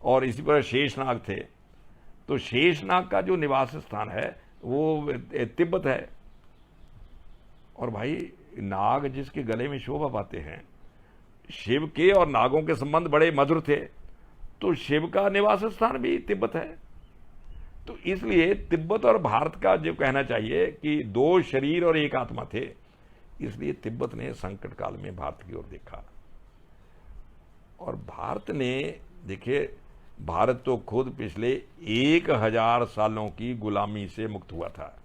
और इसी प्रकार शेषनाग थे। तो शेषनाग का जो निवास स्थान है वो तिब्बत है। और भाई नाग जिसके गले में शोभा पाते हैं, शिव के और नागों के संबंध बड़े मधुर थे, तो शिव का निवास स्थान भी तिब्बत है। तो इसलिए तिब्बत और भारत का जो कहना चाहिए कि दो शरीर और एक आत्मा थे, इसलिए तिब्बत ने संकट काल में भारत की ओर देखा। और भारत ने, देखिए, भारत तो खुद पिछले 1000 सालों की गुलामी से मुक्त हुआ था,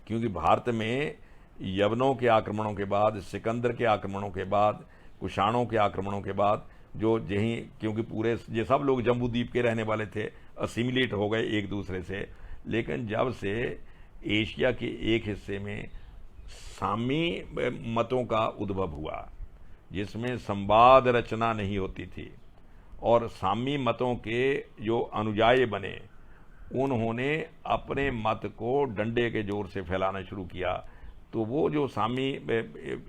क्योंकि भारत में यवनों के आक्रमणों के बाद, सिकंदर के आक्रमणों के बाद, कुषाणों के आक्रमणों के बाद, जो यही, क्योंकि पूरे ये सब लोग जम्बूद्वीप के रहने वाले थे, असिमिलेट हो गए एक दूसरे से। लेकिन जब से एशिया के एक हिस्से में सामी मतों का उद्भव हुआ, जिसमें संवाद रचना नहीं होती थी, और सामी मतों के जो अनुयायी बने, उन्होंने अपने मत को डंडे के जोर से फैलाना शुरू किया, तो वो जो सामी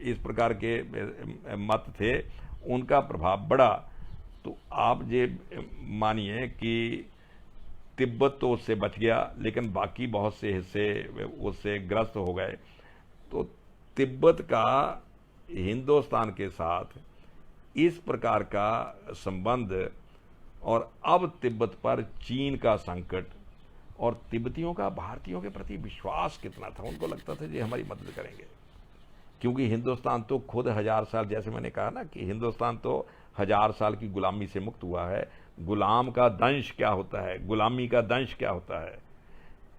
इस प्रकार के मत थे, उनका प्रभाव बढ़ा। तो आप ये मानिए कि तिब्बत तो उससे बच गया, लेकिन बाकी बहुत से हिस्से उससे ग्रस्त हो गए। तो तिब्बत का हिंदुस्तान के साथ इस प्रकार का संबंध, और अब तिब्बत पर चीन का संकट, और तिब्बतियों का भारतीयों के प्रति विश्वास कितना था, उनको लगता था जी हमारी मदद करेंगे। क्योंकि हिंदुस्तान तो खुद 1000 साल, जैसे मैंने कहा ना कि हिंदुस्तान तो 1000 साल की गुलामी से मुक्त हुआ है। गुलाम का दंश क्या होता है, गुलामी का दंश क्या होता है,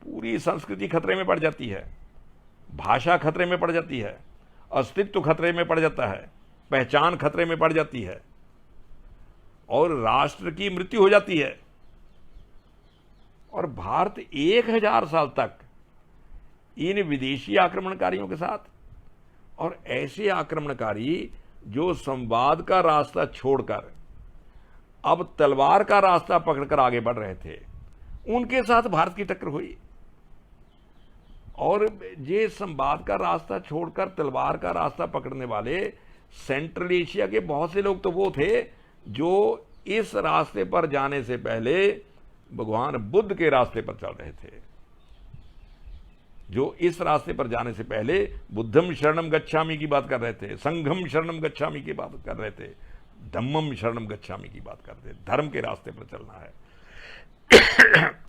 पूरी संस्कृति खतरे में पड़ जाती है, भाषा खतरे में पड़ जाती है, अस्तित्व खतरे में पड़ जाता है, पहचान खतरे में पड़ जाती है, और राष्ट्र की मृत्यु हो जाती है। और भारत 1000 साल तक इन विदेशी आक्रमणकारियों के साथ, और ऐसे आक्रमणकारी जो संवाद का रास्ता छोड़कर अब तलवार का रास्ता पकड़कर आगे बढ़ रहे थे, उनके साथ भारत की टक्कर हुई। और ये संवाद का रास्ता छोड़कर तलवार का रास्ता पकड़ने वाले सेंट्रल एशिया के बहुत से लोग तो वो थे जो इस रास्ते पर जाने से पहले भगवान बुद्ध के रास्ते पर चल रहे थे, जो इस रास्ते पर जाने से पहले बुद्धम शरणम गच्छामि की बात कर रहे थे, संघम शरणम गच्छामि की बात कर रहे थे, धम्मम शरणम गच्छामि की बात कर रहे थे। धर्म के रास्ते पर चलना है,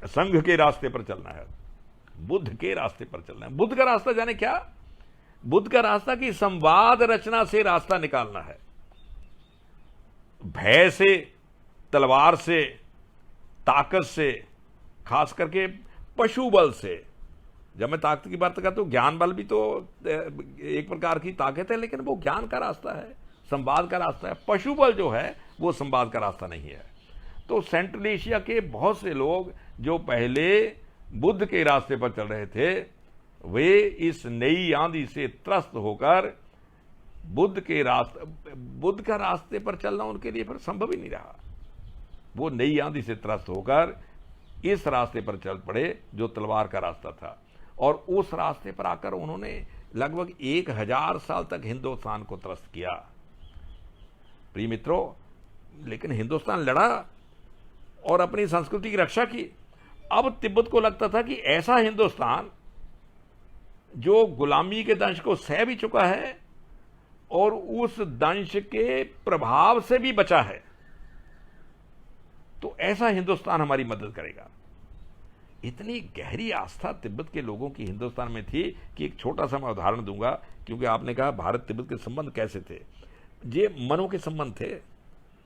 संघ के रास्ते पर चलना है, बुद्ध के रास्ते पर चलना है। बुद्ध का रास्ता जाने क्या? बुद्ध का रास्ता कि संवाद रचना से रास्ता निकालना है, भय से, तलवार से, ताकत से, खास करके पशु बल से। जब मैं ताकत की बात करता हूं, ज्ञान बल भी तो एक प्रकार की ताकत है, लेकिन वो ज्ञान का रास्ता है, संवाद का रास्ता है। पशु बल जो है वो संवाद का रास्ता नहीं है। तो सेंट्रल एशिया के बहुत से लोग जो पहले बुद्ध के रास्ते पर चल रहे थे, वे इस नई आंधी से त्रस्त होकर बुद्ध का रास्ते पर चलना उनके लिए फिर संभव ही नहीं रहा। वो नई आंधी से त्रस्त होकर इस रास्ते पर चल पड़े जो तलवार का रास्ता था, और उस रास्ते पर आकर उन्होंने लगभग 1000 साल तक हिंदुस्तान को त्रस्त किया। प्रिय मित्रों, लेकिन हिंदुस्तान लड़ा और अपनी संस्कृति की रक्षा की। अब तिब्बत को लगता था कि ऐसा हिंदुस्तान जो गुलामी के दंश को सह भी चुका है और उस दंश के प्रभाव से भी बचा है, तो ऐसा हिंदुस्तान हमारी मदद करेगा। इतनी गहरी आस्था तिब्बत के लोगों की हिंदुस्तान में थी कि एक छोटा सा मैं उदाहरण दूंगा, क्योंकि आपने कहा भारत तिब्बत के संबंध कैसे थे। ये मनों के संबंध थे,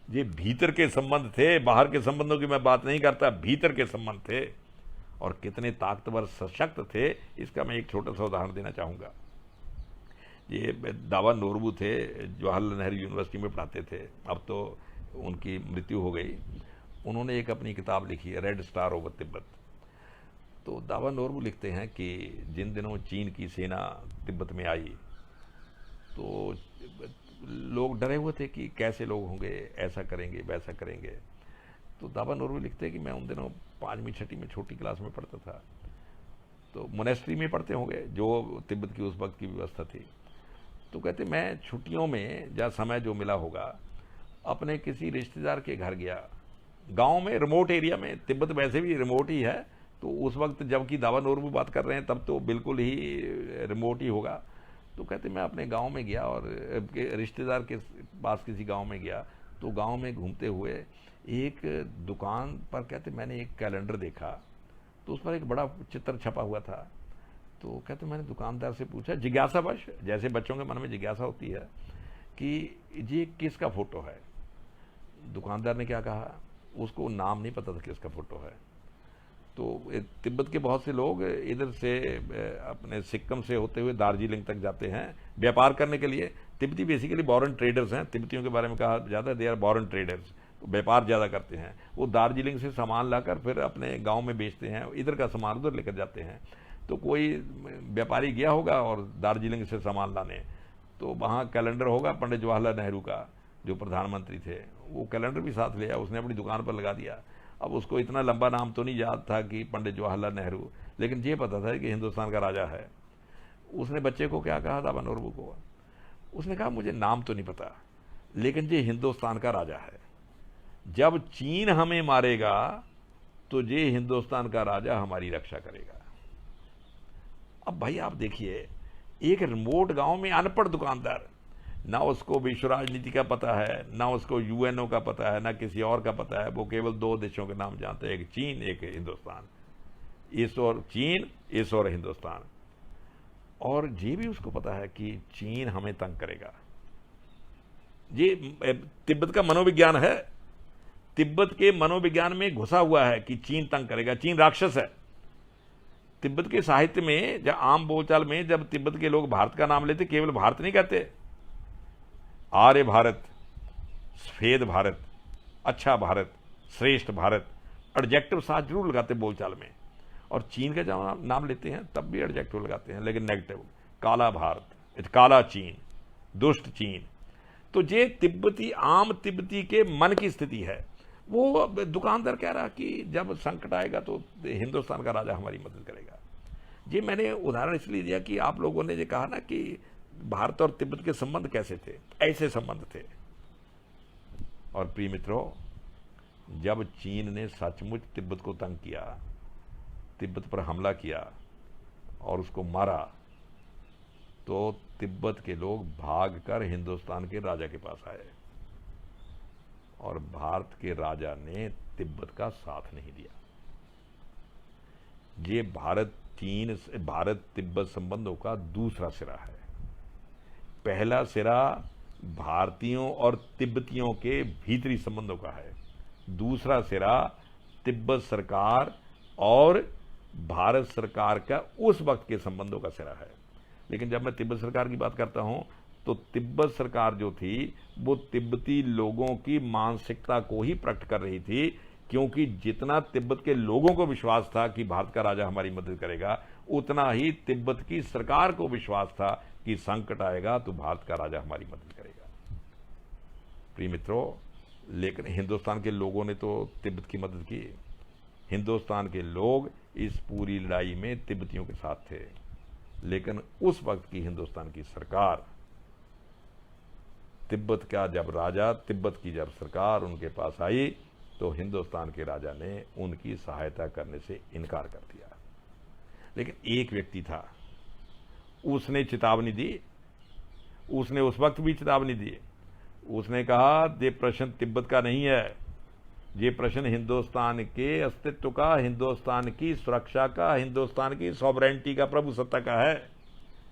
ये भीतर के संबंध थे। बाहर के संबंधों की मैं बात नहीं करता, भीतर के संबंध थे। और कितने ताकतवर सशक्त थे, इसका मैं एक छोटा सा उदाहरण देना चाहूंगा। ये दावा नोरबू थे, जवाहरलाल नेहरू यूनिवर्सिटी में पढ़ाते थे, अब तो उनकी मृत्यु हो गई। उन्होंने एक अपनी किताब लिखी है, रेड स्टार ओवर तिब्बत। तो दावा नोरबू लिखते हैं कि जिन दिनों चीन की सेना तिब्बत में आई, तो लोग डरे हुए थे कि कैसे लोग होंगे, ऐसा करेंगे, वैसा करेंगे। तो दावा नोरबू लिखते हैं कि मैं उन दिनों 5वीं 6वीं में छोटी क्लास में पढ़ता था, तो मोनेस्ट्री में पढ़ते होंगे जो तिब्बत की उस वक्त की व्यवस्था थी। तो कहते मैं छुट्टियों में, जहाँ समय जो मिला होगा, अपने किसी रिश्तेदार के घर गया गांव में, रिमोट एरिया में, तिब्बत वैसे भी रिमोट ही है, तो उस वक्त जबकि दावा नोरबू बात कर रहे हैं तब तो बिल्कुल ही रिमोट ही होगा। तो कहते मैं अपने गांव में गया और रिश्तेदार के पास किसी गांव में गया, तो गांव में घूमते हुए एक दुकान पर कहते मैंने एक कैलेंडर देखा, तो उस पर एक बड़ा चित्र छपा हुआ था। तो कहते मैंने दुकानदार से पूछा जिज्ञासावश, जैसे बच्चों के मन में जिज्ञासा होती है कि ये किसका फोटो है। दुकानदार ने क्या कहा, उसको नाम नहीं पता था किसका फोटो है। तो तिब्बत के बहुत से लोग इधर से अपने सिक्किम से होते हुए दार्जिलिंग तक जाते हैं व्यापार करने के लिए। तिब्बती बेसिकली बॉर्न ट्रेडर्स हैं, तिब्बतियों के बारे में कहा जाता, दे आर बॉर्न ट्रेडर्स, तो व्यापार ज़्यादा करते हैं। वो दार्जिलिंग से सामान लाकर फिर अपने गांव में बेचते हैं, इधर का सामान उधर लेकर जाते हैं। तो कोई व्यापारी गया होगा और दार्जिलिंग से सामान लाने, तो वहाँ कैलेंडर होगा पंडित जवाहरलाल नेहरू का, जो प्रधानमंत्री थे, वो कैलेंडर भी साथ ले आया, उसने अपनी दुकान पर लगा दिया। अब उसको इतना लंबा नाम तो नहीं याद था कि पंडित जवाहरलाल नेहरू, लेकिन ये पता था कि हिंदुस्तान का राजा है। उसने बच्चे को क्या कहा, दावा नोरबू को, उसने कहा मुझे नाम तो नहीं पता, लेकिन ये हिंदुस्तान का राजा है। जब चीन हमें मारेगा तो ये हिंदुस्तान का राजा हमारी रक्षा करेगा। अब भाई आप देखिए, एक रिमोट गांव में अनपढ़ दुकानदार, ना उसको विश्व राजनीति का पता है, ना उसको यूएनओ का पता है, ना किसी और का पता है, वो केवल दो देशों के नाम जानते हैं, एक चीन एक हिंदुस्तान, इस और चीन, इस और हिंदुस्तान। और ये भी उसको पता है कि चीन हमें तंग करेगा। ये तिब्बत का मनोविज्ञान है, तिब्बत के मनोविज्ञान में घुसा हुआ है कि चीन तंग करेगा, चीन राक्षस है। तिब्बत के साहित्य में, जब आम बोलचाल में जब तिब्बत के लोग भारत का नाम लेते, केवल भारत नहीं कहते, आर्य भारत, सफेद भारत, अच्छा भारत, श्रेष्ठ भारत, एडजेक्टिव साथ जरूर लगाते बोलचाल में। और चीन का जब नाम लेते हैं तब भी एडजेक्टिव लगाते हैं, लेकिन नेगेटिव, काला भारत, काला चीन, दुष्ट चीन। तो ये तिब्बती, आम तिब्बती के मन की स्थिति है। वो दुकानदार कह रहा कि जब संकट आएगा तो हिंदुस्तान का राजा हमारी मदद करेगा। ये मैंने उदाहरण इसलिए दिया कि आप लोगों ने ये कहा ना कि भारत और तिब्बत के संबंध कैसे थे, ऐसे संबंध थे। और प्रिय मित्रों, जब चीन ने सचमुच तिब्बत को तंग किया, तिब्बत पर हमला किया और उसको मारा, तो तिब्बत के लोग भागकर हिंदुस्तान के राजा के पास आए और भारत के राजा ने तिब्बत का साथ नहीं दिया। ये भारत तिब्बत संबंधों का दूसरा सिरा है। पहला सिरा भारतीयों और तिब्बतियों के भीतरी संबंधों का है, दूसरा सिरा तिब्बत सरकार और भारत सरकार का उस वक्त के संबंधों का सिरा है। लेकिन जब मैं तिब्बत सरकार की बात करता हूं, तो तिब्बत सरकार जो थी वो तिब्बती लोगों की मानसिकता को ही प्रकट कर रही थी, क्योंकि जितना तिब्बत के लोगों को विश्वास था कि भारत का राजा हमारी मदद करेगा, उतना ही तिब्बत की सरकार को विश्वास था कि संकट आएगा तो भारत का राजा हमारी मदद करेगा। प्रिय मित्रों, लेकिन हिंदुस्तान के लोगों ने तो तिब्बत की मदद की। हिंदुस्तान के लोग इस पूरी लड़ाई में तिब्बतियों के साथ थे, लेकिन उस वक्त की हिंदुस्तान की सरकार, तिब्बत का जब राजा, तिब्बत की जब सरकार उनके पास आई, तो हिंदुस्तान के राजा ने उनकी सहायता करने से इनकार कर दिया। लेकिन एक व्यक्ति था, उसने चेतावनी दी, उसने उस वक्त भी चेतावनी दी। उसने कहा ये प्रश्न तिब्बत का नहीं है, ये प्रश्न हिंदुस्तान के अस्तित्व का, हिंदुस्तान की सुरक्षा का, हिंदुस्तान की सॉवरेंटी का, प्रभुसत्ता का है।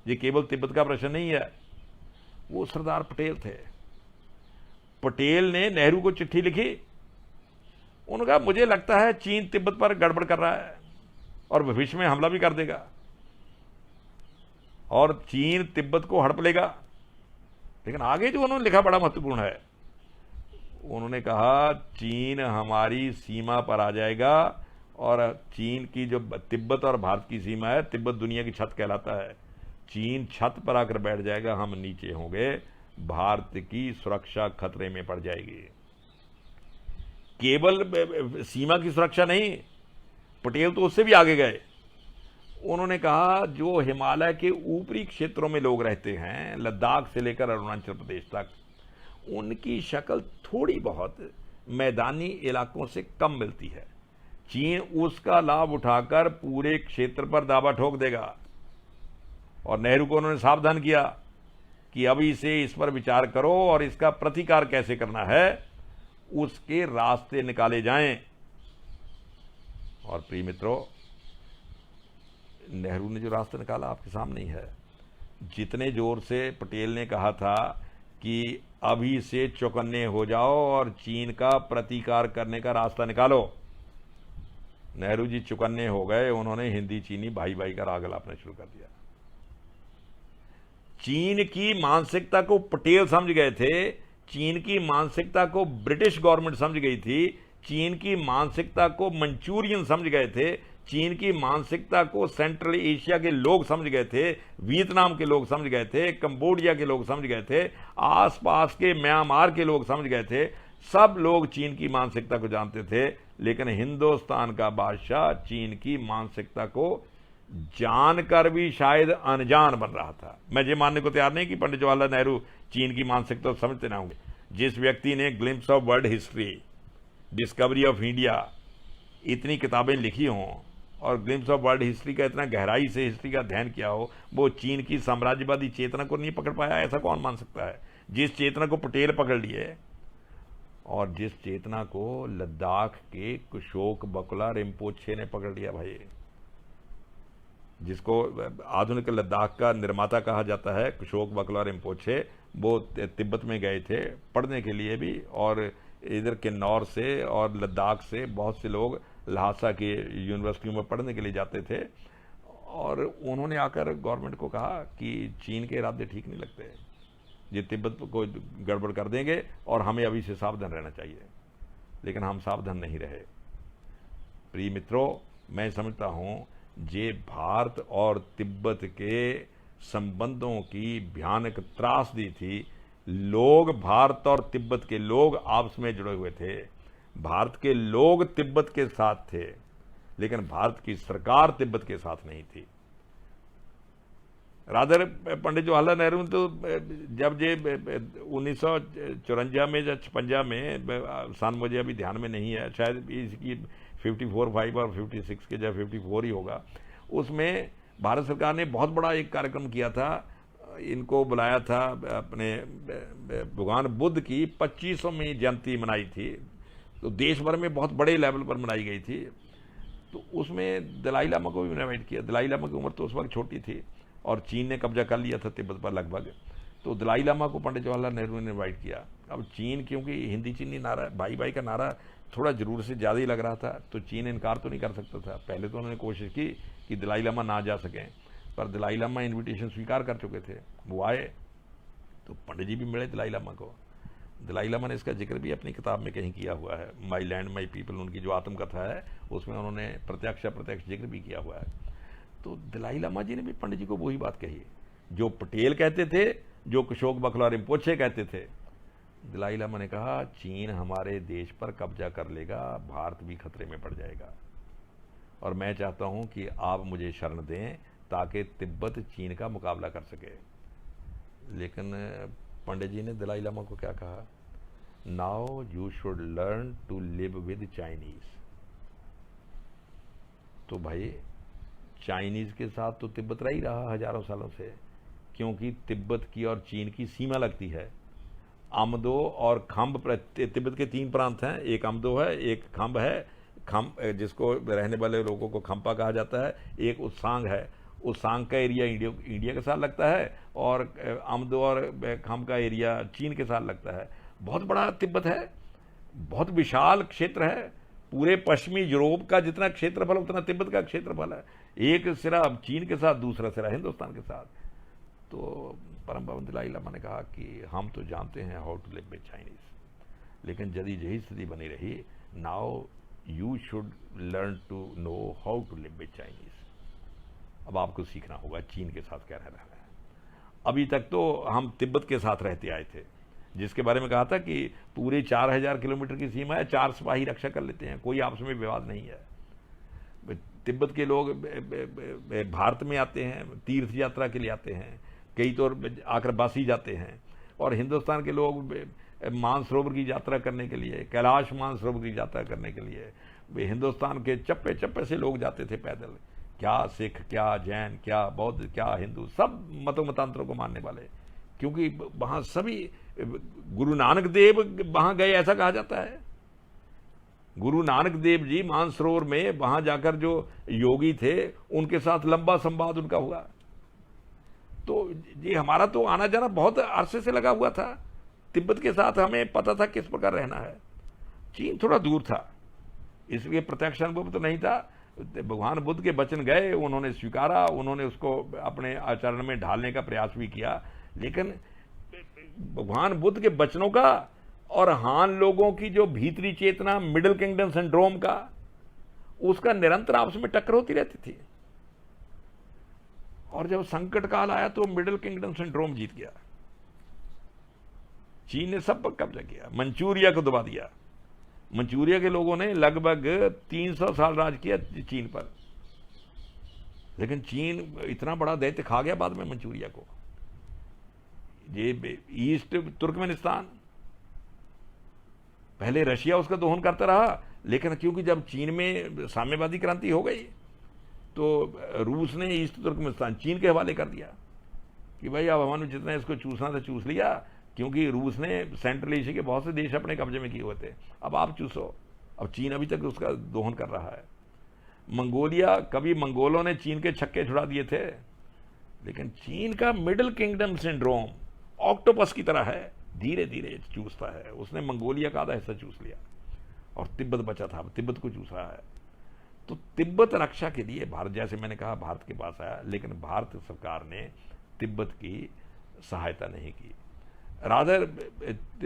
ये केवल तिब्बत का प्रश्न नहीं है। वो सरदार पटेल थे। पटेल ने नेहरू को चिट्ठी लिखी, उन्होंने कहा मुझे लगता है चीन तिब्बत पर गड़बड़ कर रहा है और भविष्य में हमला भी कर देगा और चीन तिब्बत को हड़प लेगा। लेकिन आगे जो उन्होंने लिखा बड़ा महत्वपूर्ण है। उन्होंने कहा चीन हमारी सीमा पर आ जाएगा और चीन की जो तिब्बत और भारत की सीमा है, तिब्बत दुनिया की छत कहलाता है, चीन छत पर आकर बैठ जाएगा, हम नीचे होंगे, भारत की सुरक्षा खतरे में पड़ जाएगी। केवल सीमा की सुरक्षा नहीं, पटेल तो उससे भी आगे गए। उन्होंने कहा जो हिमालय के ऊपरी क्षेत्रों में लोग रहते हैं, लद्दाख से लेकर अरुणाचल प्रदेश तक, उनकी शक्ल थोड़ी बहुत मैदानी इलाकों से कम मिलती है। चीन उसका लाभ उठाकर पूरे क्षेत्र पर दावा ठोक देगा। और नेहरू को उन्होंने सावधान किया कि अभी से इस पर विचार करो और इसका प्रतिकार कैसे करना है, उसके रास्ते निकाले जाएं। और प्रिय मित्रों, नेहरू ने जो रास्ता निकाला आपके सामने ही है। जितने जोर से पटेल ने कहा था कि अभी से चौकन्ने हो जाओ और चीन का प्रतिकार करने का रास्ता निकालो, नेहरू जी चौकन्ने हो गए। उन्होंने हिंदी चीनी भाई भाई का राग अलापना शुरू कर दिया। चीन की मानसिकता को पटेल समझ गए थे, चीन की मानसिकता को ब्रिटिश गवर्नमेंट समझ गई थी, चीन की मानसिकता को मंचूरियन समझ गए थे, चीन की मानसिकता को सेंट्रल एशिया के लोग समझ गए थे, वियतनाम के लोग समझ गए थे, कंबोडिया के लोग समझ गए थे, आसपास के म्यांमार के लोग समझ गए थे। सब लोग चीन की मानसिकता को जानते थे, लेकिन हिंदुस्तान का बादशाह चीन की मानसिकता को जानकर भी शायद अनजान बन रहा था। मैं ये मानने को तैयार नहीं कि पंडित जवाहरलाल नेहरू चीन की मानसिकता समझते ना होंगे। जिस व्यक्ति ने glimpse of world history, discovery of India इतनी किताबें लिखी हों और ग्लिम्स ऑफ वर्ल्ड हिस्ट्री का इतना गहराई से हिस्ट्री का अध्ययन किया हो, वो चीन की साम्राज्यवादी चेतना को नहीं पकड़ पाया, ऐसा कौन मान सकता है? जिस चेतना को पटेल पकड़ लिए और जिस चेतना को लद्दाख के कुशोक बकुला रिम्पोछे ने पकड़ लिया भाई, जिसको आधुनिक लद्दाख का निर्माता कहा जाता है, कुशोक बकुला रिम्पोछे, वो तिब्बत में गए थे पढ़ने के लिए भी, और इधर किन्नौर से और लद्दाख से बहुत से लोग लहासा की यूनिवर्सिटियों में पढ़ने के लिए जाते थे। और उन्होंने आकर गवर्नमेंट को कहा कि चीन के इरादे ठीक नहीं लगते, ये तिब्बत को गड़बड़ कर देंगे और हमें अभी से सावधान रहना चाहिए। लेकिन हम सावधान नहीं रहे। प्रिय मित्रों, मैं समझता हूं ये भारत और तिब्बत के संबंधों की भयानक त्रासदी थी। लोग, भारत और तिब्बत के लोग आपस में जुड़े हुए थे, भारत के लोग तिब्बत के साथ थे, लेकिन भारत की सरकार तिब्बत के साथ नहीं थी। रादर पंडित जवाहरलाल नेहरू तो जब ये 1954 में या 56 में, सन मुझे अभी ध्यान में नहीं है, शायद इसकी 54-5 और 56 के जब 54 ही होगा, उसमें भारत सरकार ने बहुत बड़ा एक कार्यक्रम किया था। इनको बुलाया था, अपने भगवान बुद्ध की 2500वीं जयंती मनाई थी, तो देश भर में बहुत बड़े लेवल पर मनाई गई थी। तो उसमें दलाई लामा को भी इन्वाइट किया। दलाई लामा की उम्र तो उस वक्त छोटी थी और चीन ने कब्जा कर लिया था तिब्बत पर लगभग, तो दलाई लामा को पंडित जवाहरलाल नेहरू ने इन्वाइट किया। अब चीन, क्योंकि हिंदी चीनी नारा, भाई भाई का नारा थोड़ा जरूर से ज़्यादा ही लग रहा था, तो चीन इनकार तो नहीं कर सकता था। पहले तो उन्होंने कोशिश की कि दलाई लामा ना जा सकें, पर दलाई लामा इन्विटेशन स्वीकार कर चुके थे, वो आए। तो पंडित जी भी मिले दलाई लामा को। दलाई लामा ने इसका जिक्र भी अपनी किताब में कहीं किया हुआ है, माई लैंड माई पीपल, उनकी जो आत्मकथा है उसमें उन्होंने प्रत्यक्ष अप्रत्यक्ष जिक्र भी किया हुआ है। तो दलाई लामा जी ने भी पंडित जी को वही बात कही जो पटेल कहते थे, जो कुशोक बकुला रिम्पोछे कहते थे। दलाई लामा ने कहा, चीन हमारे देश पर कब्जा कर लेगा, भारत भी खतरे में पड़ जाएगा, और मैं चाहता हूं कि आप मुझे शरण दें ताकि तिब्बत चीन का मुकाबला कर सके। लेकिन पंडित जी ने दलाई लामा को क्या कहा? Now you should learn to live with Chinese. तो भाई चाइनीज के साथ तो तिब्बत रह ही रहा हजारों सालों से, क्योंकि तिब्बत की और चीन की सीमा लगती है। अमदो और खम्ब, तिब्बत के 3 प्रांत हैं, एक अमदो है, एक खम्ब है, खम्ब जिसको रहने वाले लोगों को खम्पा कहा जाता है, एक उत्सांग है। उत्सांग का एरिया इंडिया के साथ लगता है और अमदो और खम्ब का एरिया चीन के साथ लगता है। बहुत बड़ा तिब्बत है, बहुत विशाल क्षेत्र है। पूरे पश्चिमी यूरोप का जितना क्षेत्रफल उतना तिब्बत का क्षेत्रफल है। एक सिरा चीन के साथ, दूसरा सिरा हिंदुस्तान के साथ। तो परम पावन दलाई लामा ने कहा कि हम तो जानते हैं how to live with Chinese, लेकिन यदि यही स्थिति बनी रही, now you should learn to know how to live with Chinese. अब आपको सीखना होगा चीन के साथ क्या रहना है। अभी तक तो हम तिब्बत के साथ रहते आए थे, जिसके बारे में कहा था कि पूरे 4000 किलोमीटर की सीमा है, 4 सिपाही रक्षा कर लेते हैं, कोई आपस में विवाद नहीं है। तिब्बत के लोग भारत में आते हैं, तीर्थ यात्रा के लिए आते हैं, कई तो आकर बासी जाते हैं, और हिंदुस्तान के लोग मानसरोवर की यात्रा करने के लिए, कैलाश मानसरोवर की यात्रा करने के लिए वे हिंदुस्तान के चप्पे चप्पे से लोग जाते थे पैदल। क्या सिख, क्या जैन, क्या बौद्ध, क्या हिंदू, सब मतों मतांतरों को मानने वाले, क्योंकि वहां सभी गुरु नानक देव वहां गए ऐसा कहा जाता है। गुरु नानक देव जी मानसरोवर में वहां जाकर जो योगी थे उनके साथ लंबा संवाद उनका हुआ। तो ये हमारा तो आना जाना बहुत अरसे से लगा हुआ था। तिब्बत के साथ हमें पता था किस प्रकार रहना है। चीन थोड़ा दूर था, इसलिए प्रत्यक्ष अनुभव तो नहीं था। भगवान बुद्ध के वचन गए, उन्होंने स्वीकारा, उन्होंने उसको अपने आचरण में ढालने का प्रयास भी किया, लेकिन भगवान बुद्ध के वचनों का और हान लोगों की जो भीतरी चेतना, मिडिल किंगडम सिंड्रोम का, उसका निरंतर आपस में टक्कर होती रहती थी। और जब संकट काल आया तो मिडिल किंगडम सिंड्रोम जीत गया। चीन ने सब पर कब्जा किया, मंचूरिया को दबा दिया। मंचूरिया के लोगों ने लगभग 300 साल राज किया चीन पर, लेकिन चीन इतना बड़ा दैत्य खा गया बाद में मंचूरिया को। ये ईस्ट तुर्कमेनिस्तान, पहले रशिया उसका दोहन करता रहा, लेकिन क्योंकि जब चीन में साम्यवादी क्रांति हो गई तो रूस ने ईस्ट तुर्कमेनिस्तान चीन के हवाले कर दिया कि भाई अब हमारे जितना इसको चूसना था चूस लिया, क्योंकि रूस ने सेंट्रल एशिया के बहुत से देश अपने कब्जे में किए हुए थे, अब आप चूसो। अब चीन अभी तक उसका दोहन कर रहा है। मंगोलिया, कभी मंगोलों ने चीन के छक्के छुड़ा दिए थे, लेकिन चीन का मिडिल किंगडम सिंड्रोम ऑक्टोपस की तरह है, धीरे धीरे चूसता है। उसने मंगोलिया का आधा हिस्सा चूस लिया और तिब्बत बचा था, तिब्बत को चूस रहा है। तो तिब्बत रक्षा के लिए भारत, जैसे मैंने कहा, भारत के पास आया, लेकिन भारत सरकार ने तिब्बत की सहायता नहीं की। रादर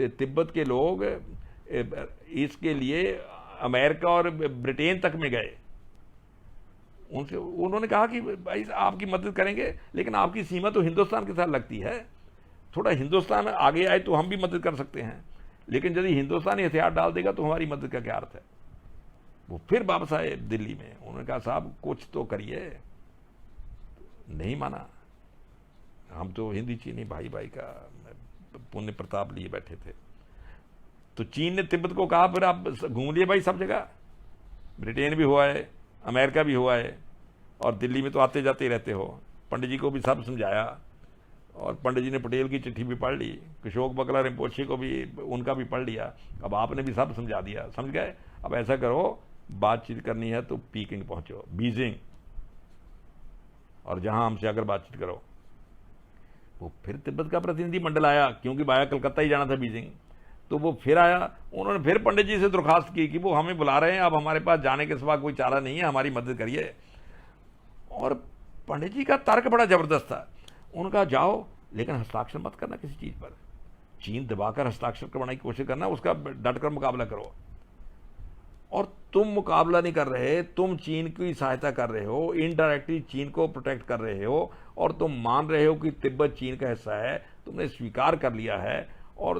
तिब्बत के लोग इसके लिए अमेरिका और ब्रिटेन तक में गए। उनसे उन्होंने कहा कि भाई आपकी मदद करेंगे, लेकिन आपकी सीमा तो हिंदुस्तान के साथ लगती है, थोड़ा हिंदुस्तान आगे आए तो हम भी मदद कर सकते हैं, लेकिन यदि हिंदुस्तान हथियार डाल देगा तो हमारी मदद का क्या अर्थ है। वो फिर वापस आए दिल्ली में, उन्होंने कहा साहब कुछ तो करिए। नहीं माना। हम तो हिंदी चीनी भाई भाई का पुण्य प्रताप लिए बैठे थे। तो चीन ने तिब्बत को कहा फिर आप घूम लिए भाई सब जगह, ब्रिटेन भी हुआ है, अमेरिका भी हुआ है, और दिल्ली में तो आते जाते ही रहते हो। पंडित जी को भी सब समझाया, और पंडित जी ने पटेल की चिट्ठी भी पढ़ ली, किशोक बकला रिम्पोछे को भी, उनका भी पढ़ लिया। अब आपने भी सब समझा दिया, समझ गए। अब ऐसा करो, बातचीत करनी है तो पीकिंग पहुंचो, बीजिंग, और जहां हमसे आकर बातचीत करो। वो फिर तिब्बत का प्रतिनिधि मंडल आया, क्योंकि बाया कलकत्ता ही जाना था बीजिंग, तो वो फिर आया। उन्होंने फिर पंडित जी से दरख्वास्त की कि वो हमें बुला रहे हैं, अब हमारे पास जाने के सिवा कोई चारा नहीं है, हमारी मदद करिए। और पंडित जी का तर्क बड़ा जबरदस्त था। उनका जाओ, लेकिन हस्ताक्षर मत करना किसी चीज पर। चीन दबाकर हस्ताक्षर करवाने की कोशिश करना, उसका डटकर मुकाबला करो। और तुम मुकाबला नहीं कर रहे, तुम चीन की सहायता कर रहे हो, इनडायरेक्टली चीन को प्रोटेक्ट कर रहे हो, और तुम मान रहे हो कि तिब्बत चीन का हिस्सा है, तुमने स्वीकार कर लिया है। और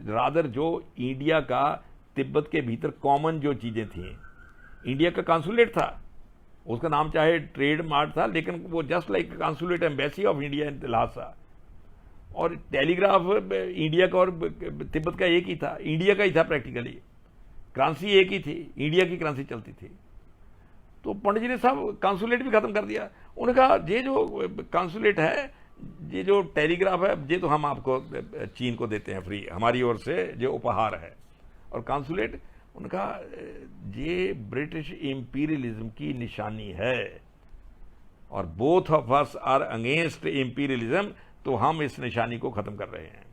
रादर जो इंडिया का तिब्बत के भीतर कॉमन जो चीजें थी, इंडिया का कॉन्सुलेट था, उसका नाम चाहे ट्रेड मार्ट था, लेकिन वो just like consulate embassy of India in Lhasa. और टेलीग्राफ इंडिया का और तिब्बत का एक ही था, इंडिया का ही था प्रैक्टिकली। करेंसी एक ही थी, इंडिया की करेंसी चलती थी। तो पंडित जी ने सब कॉन्सुलेट भी खत्म कर दिया। उन्होंने कहा ये जो कॉन्सुलेट है, ये जो टेलीग्राफ है, ये तो हम आपको चीन को देते हैं फ्री, हमारी ओर से जो उपहार है। और कॉन्सुलेट, उन्होंने कहा ये ब्रिटिश इंपीरियलिज्म की निशानी है, और both of us are against imperialism, तो हम इस निशानी को खत्म कर रहे हैं।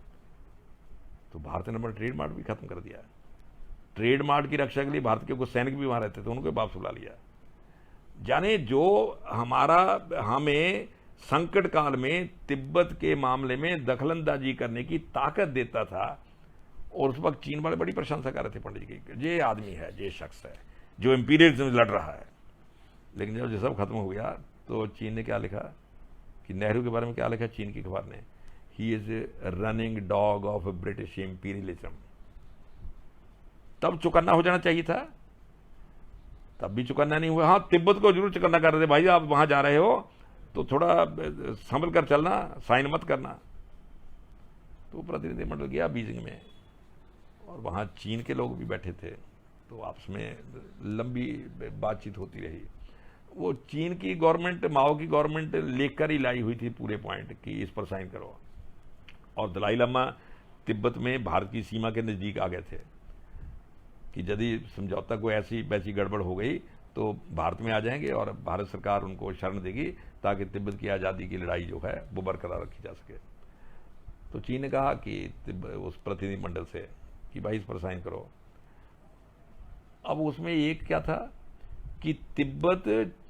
तो भारत ने ट्रेड मार्ट भी खत्म कर दिया। ट्रेड मार्ट की रक्षा के लिए भारत के कुछ सैनिक भी वहां रहते थे, उनको वापस बुला लिया। जाने जो हमें संकट काल में तिब्बत के मामले में दखलंदाजी करने की ताकत देता था, और उस वक्त चीन वाले बड़ी प्रशंसा कर रहे थे पंडित जी की, ये आदमी है, ये शख्स है जो इंपीरियलिज्म लड़ रहा है। लेकिन जब ये सब खत्म हो गया तो चीन ने क्या लिखा, कि नेहरू के बारे में क्या लिखा चीन की अखबार ने, he is running dog of British imperialism. तब चौकन्ना हो जाना चाहिए था, तब भी चौकन्ना नहीं हुआ। हाँ, तिब्बत को जरूर चौकन्ना कर रहे थे, भाई आप वहां जा रहे हो तो थोड़ा संभल कर चलना, साइन मत करना। तो प्रतिनिधिमंडल गया बीजिंग में, और वहाँ चीन के लोग भी बैठे थे, तो आपस में लंबी बातचीत होती रही। वो चीन की गवर्नमेंट, माओ की गवर्नमेंट लेकर ही लाई हुई थी पूरे पॉइंट कि इस पर साइन करो, और दलाई लामा तिब्बत में भारत की सीमा के नज़दीक आ गए थे कि यदि समझौता को ऐसी वैसी गड़बड़ हो गई तो भारत में आ जाएंगे और भारत सरकार उनको शरण देगी ताकि तिब्बत की आज़ादी की लड़ाई जो है वो बरकरार रखी जा सके। तो चीन ने कहा कि उस प्रतिनिधिमंडल से कि भाई इस पर साइन करो। अब उसमें एक क्या था कि तिब्बत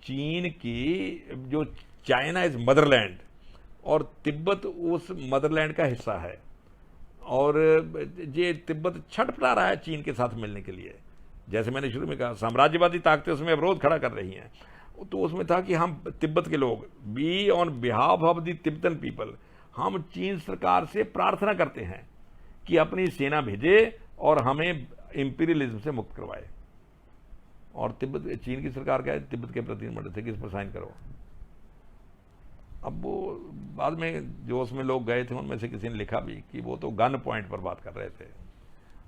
चीन की, जो चाइना इज मदरलैंड और तिब्बत उस मदरलैंड का हिस्सा है, और ये तिब्बत छटपटा रहा है चीन के साथ मिलने के लिए। जैसे मैंने शुरू में कहा, साम्राज्यवादी ताकतें उसमें अवरोध खड़ा कर रही हैं, तो उसमें था कि हम तिब्बत के लोग, we on behalf of the Tibetan people, हम चीन सरकार से प्रार्थना करते हैं कि अपनी सेना भेजे और हमें इंपीरियलिज्म से मुक्त करवाए। और तिब्बत, चीन की सरकार क्या है, तिब्बत के प्रतिनिधिमंडल थे कि इस पर साइन करो। अब वो बाद में जो उसमें लोग गए थे उनमें से किसी ने लिखा भी कि वो तो गन पॉइंट पर बात कर रहे थे,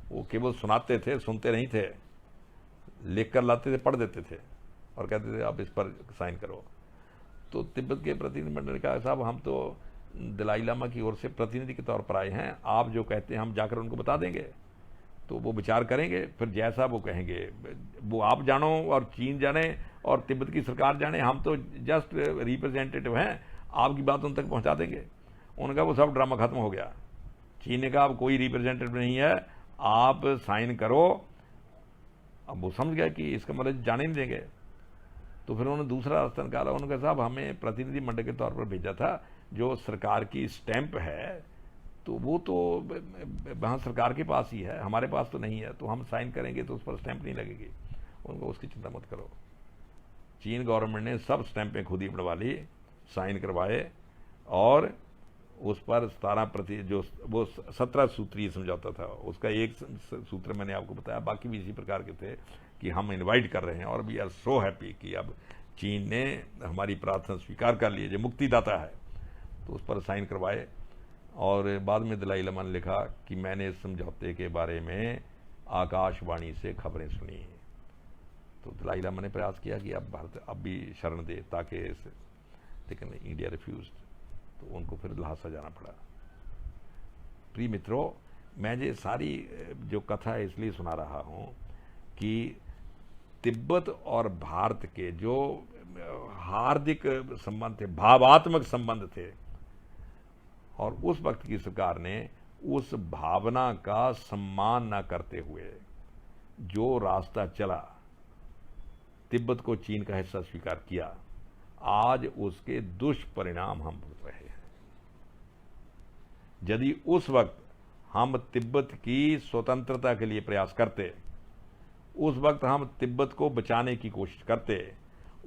वो केवल सुनाते थे, सुनते नहीं थे, लिख कर लाते थे, पढ़ देते थे और कहते थे आप इस पर साइन करो। तो तिब्बत के प्रतिनिधिमंडल ने कहा साहब हम तो दलाई लामा की ओर से प्रतिनिधि के तौर पर आए हैं, आप जो कहते हैं हम जाकर उनको बता देंगे, तो वो विचार करेंगे, फिर जैसा वो कहेंगे वो आप जानो और चीन जाने और तिब्बत की सरकार जाने, हम तो जस्ट रिप्रेजेंटेटिव हैं, आपकी बात उन तक पहुंचा देंगे। उनका वो सब ड्रामा खत्म हो गया। चीन ने कहा अब कोई रिप्रेजेंटेटिव नहीं है, आप साइन करो। अब वो समझ गया कि इसका मतलब जाने नहीं देंगे, तो फिर उन्होंने दूसरा रास्ता निकाला। उन्होंने कहा साहब हमें प्रतिनिधि मंडल के तौर पर भेजा था, जो सरकार की स्टैंप है तो वो तो वहाँ सरकार के पास ही है, हमारे पास तो नहीं है, तो हम साइन करेंगे तो उस पर स्टैंप नहीं लगेगी। उनको उसकी चिंता मत करो। चीन गवर्नमेंट ने सब स्टैंपें खुद ही बढ़वा ली, साइन करवाए, और उस पर 17 जो वो 17 सूत्रीय समझौता था, उसका एक सूत्र मैंने आपको बताया, बाकी भी इसी प्रकार के थे कि हम इनवाइट कर रहे हैं और वी आर सो हैप्पी कि अब चीन ने हमारी प्रार्थना स्वीकार कर ली, जो मुक्तिदाता है, तो उस पर साइन करवाए। और बाद में दलाई लामा ने लिखा कि मैंने इस समझौते के बारे में आकाशवाणी से खबरें सुनी। तो दलाई लामा ने प्रयास किया कि अब भारत अब भी शरण दे ताकि इस, लेकिन इंडिया रिफ्यूज, तो उनको फिर लहासा जाना पड़ा। प्रिय मित्रों, मैं ये सारी जो कथा है इसलिए सुना रहा हूँ कि तिब्बत और भारत के जो हार्दिक संबंध थे, भावात्मक संबंध थे, और उस वक्त की सरकार ने उस भावना का सम्मान न करते हुए जो रास्ता चला, तिब्बत को चीन का हिस्सा स्वीकार किया, आज उसके दुष्परिणाम हम भुगत रहे हैं। यदि उस वक्त हम तिब्बत की स्वतंत्रता के लिए प्रयास करते, उस वक्त हम तिब्बत को बचाने की कोशिश करते,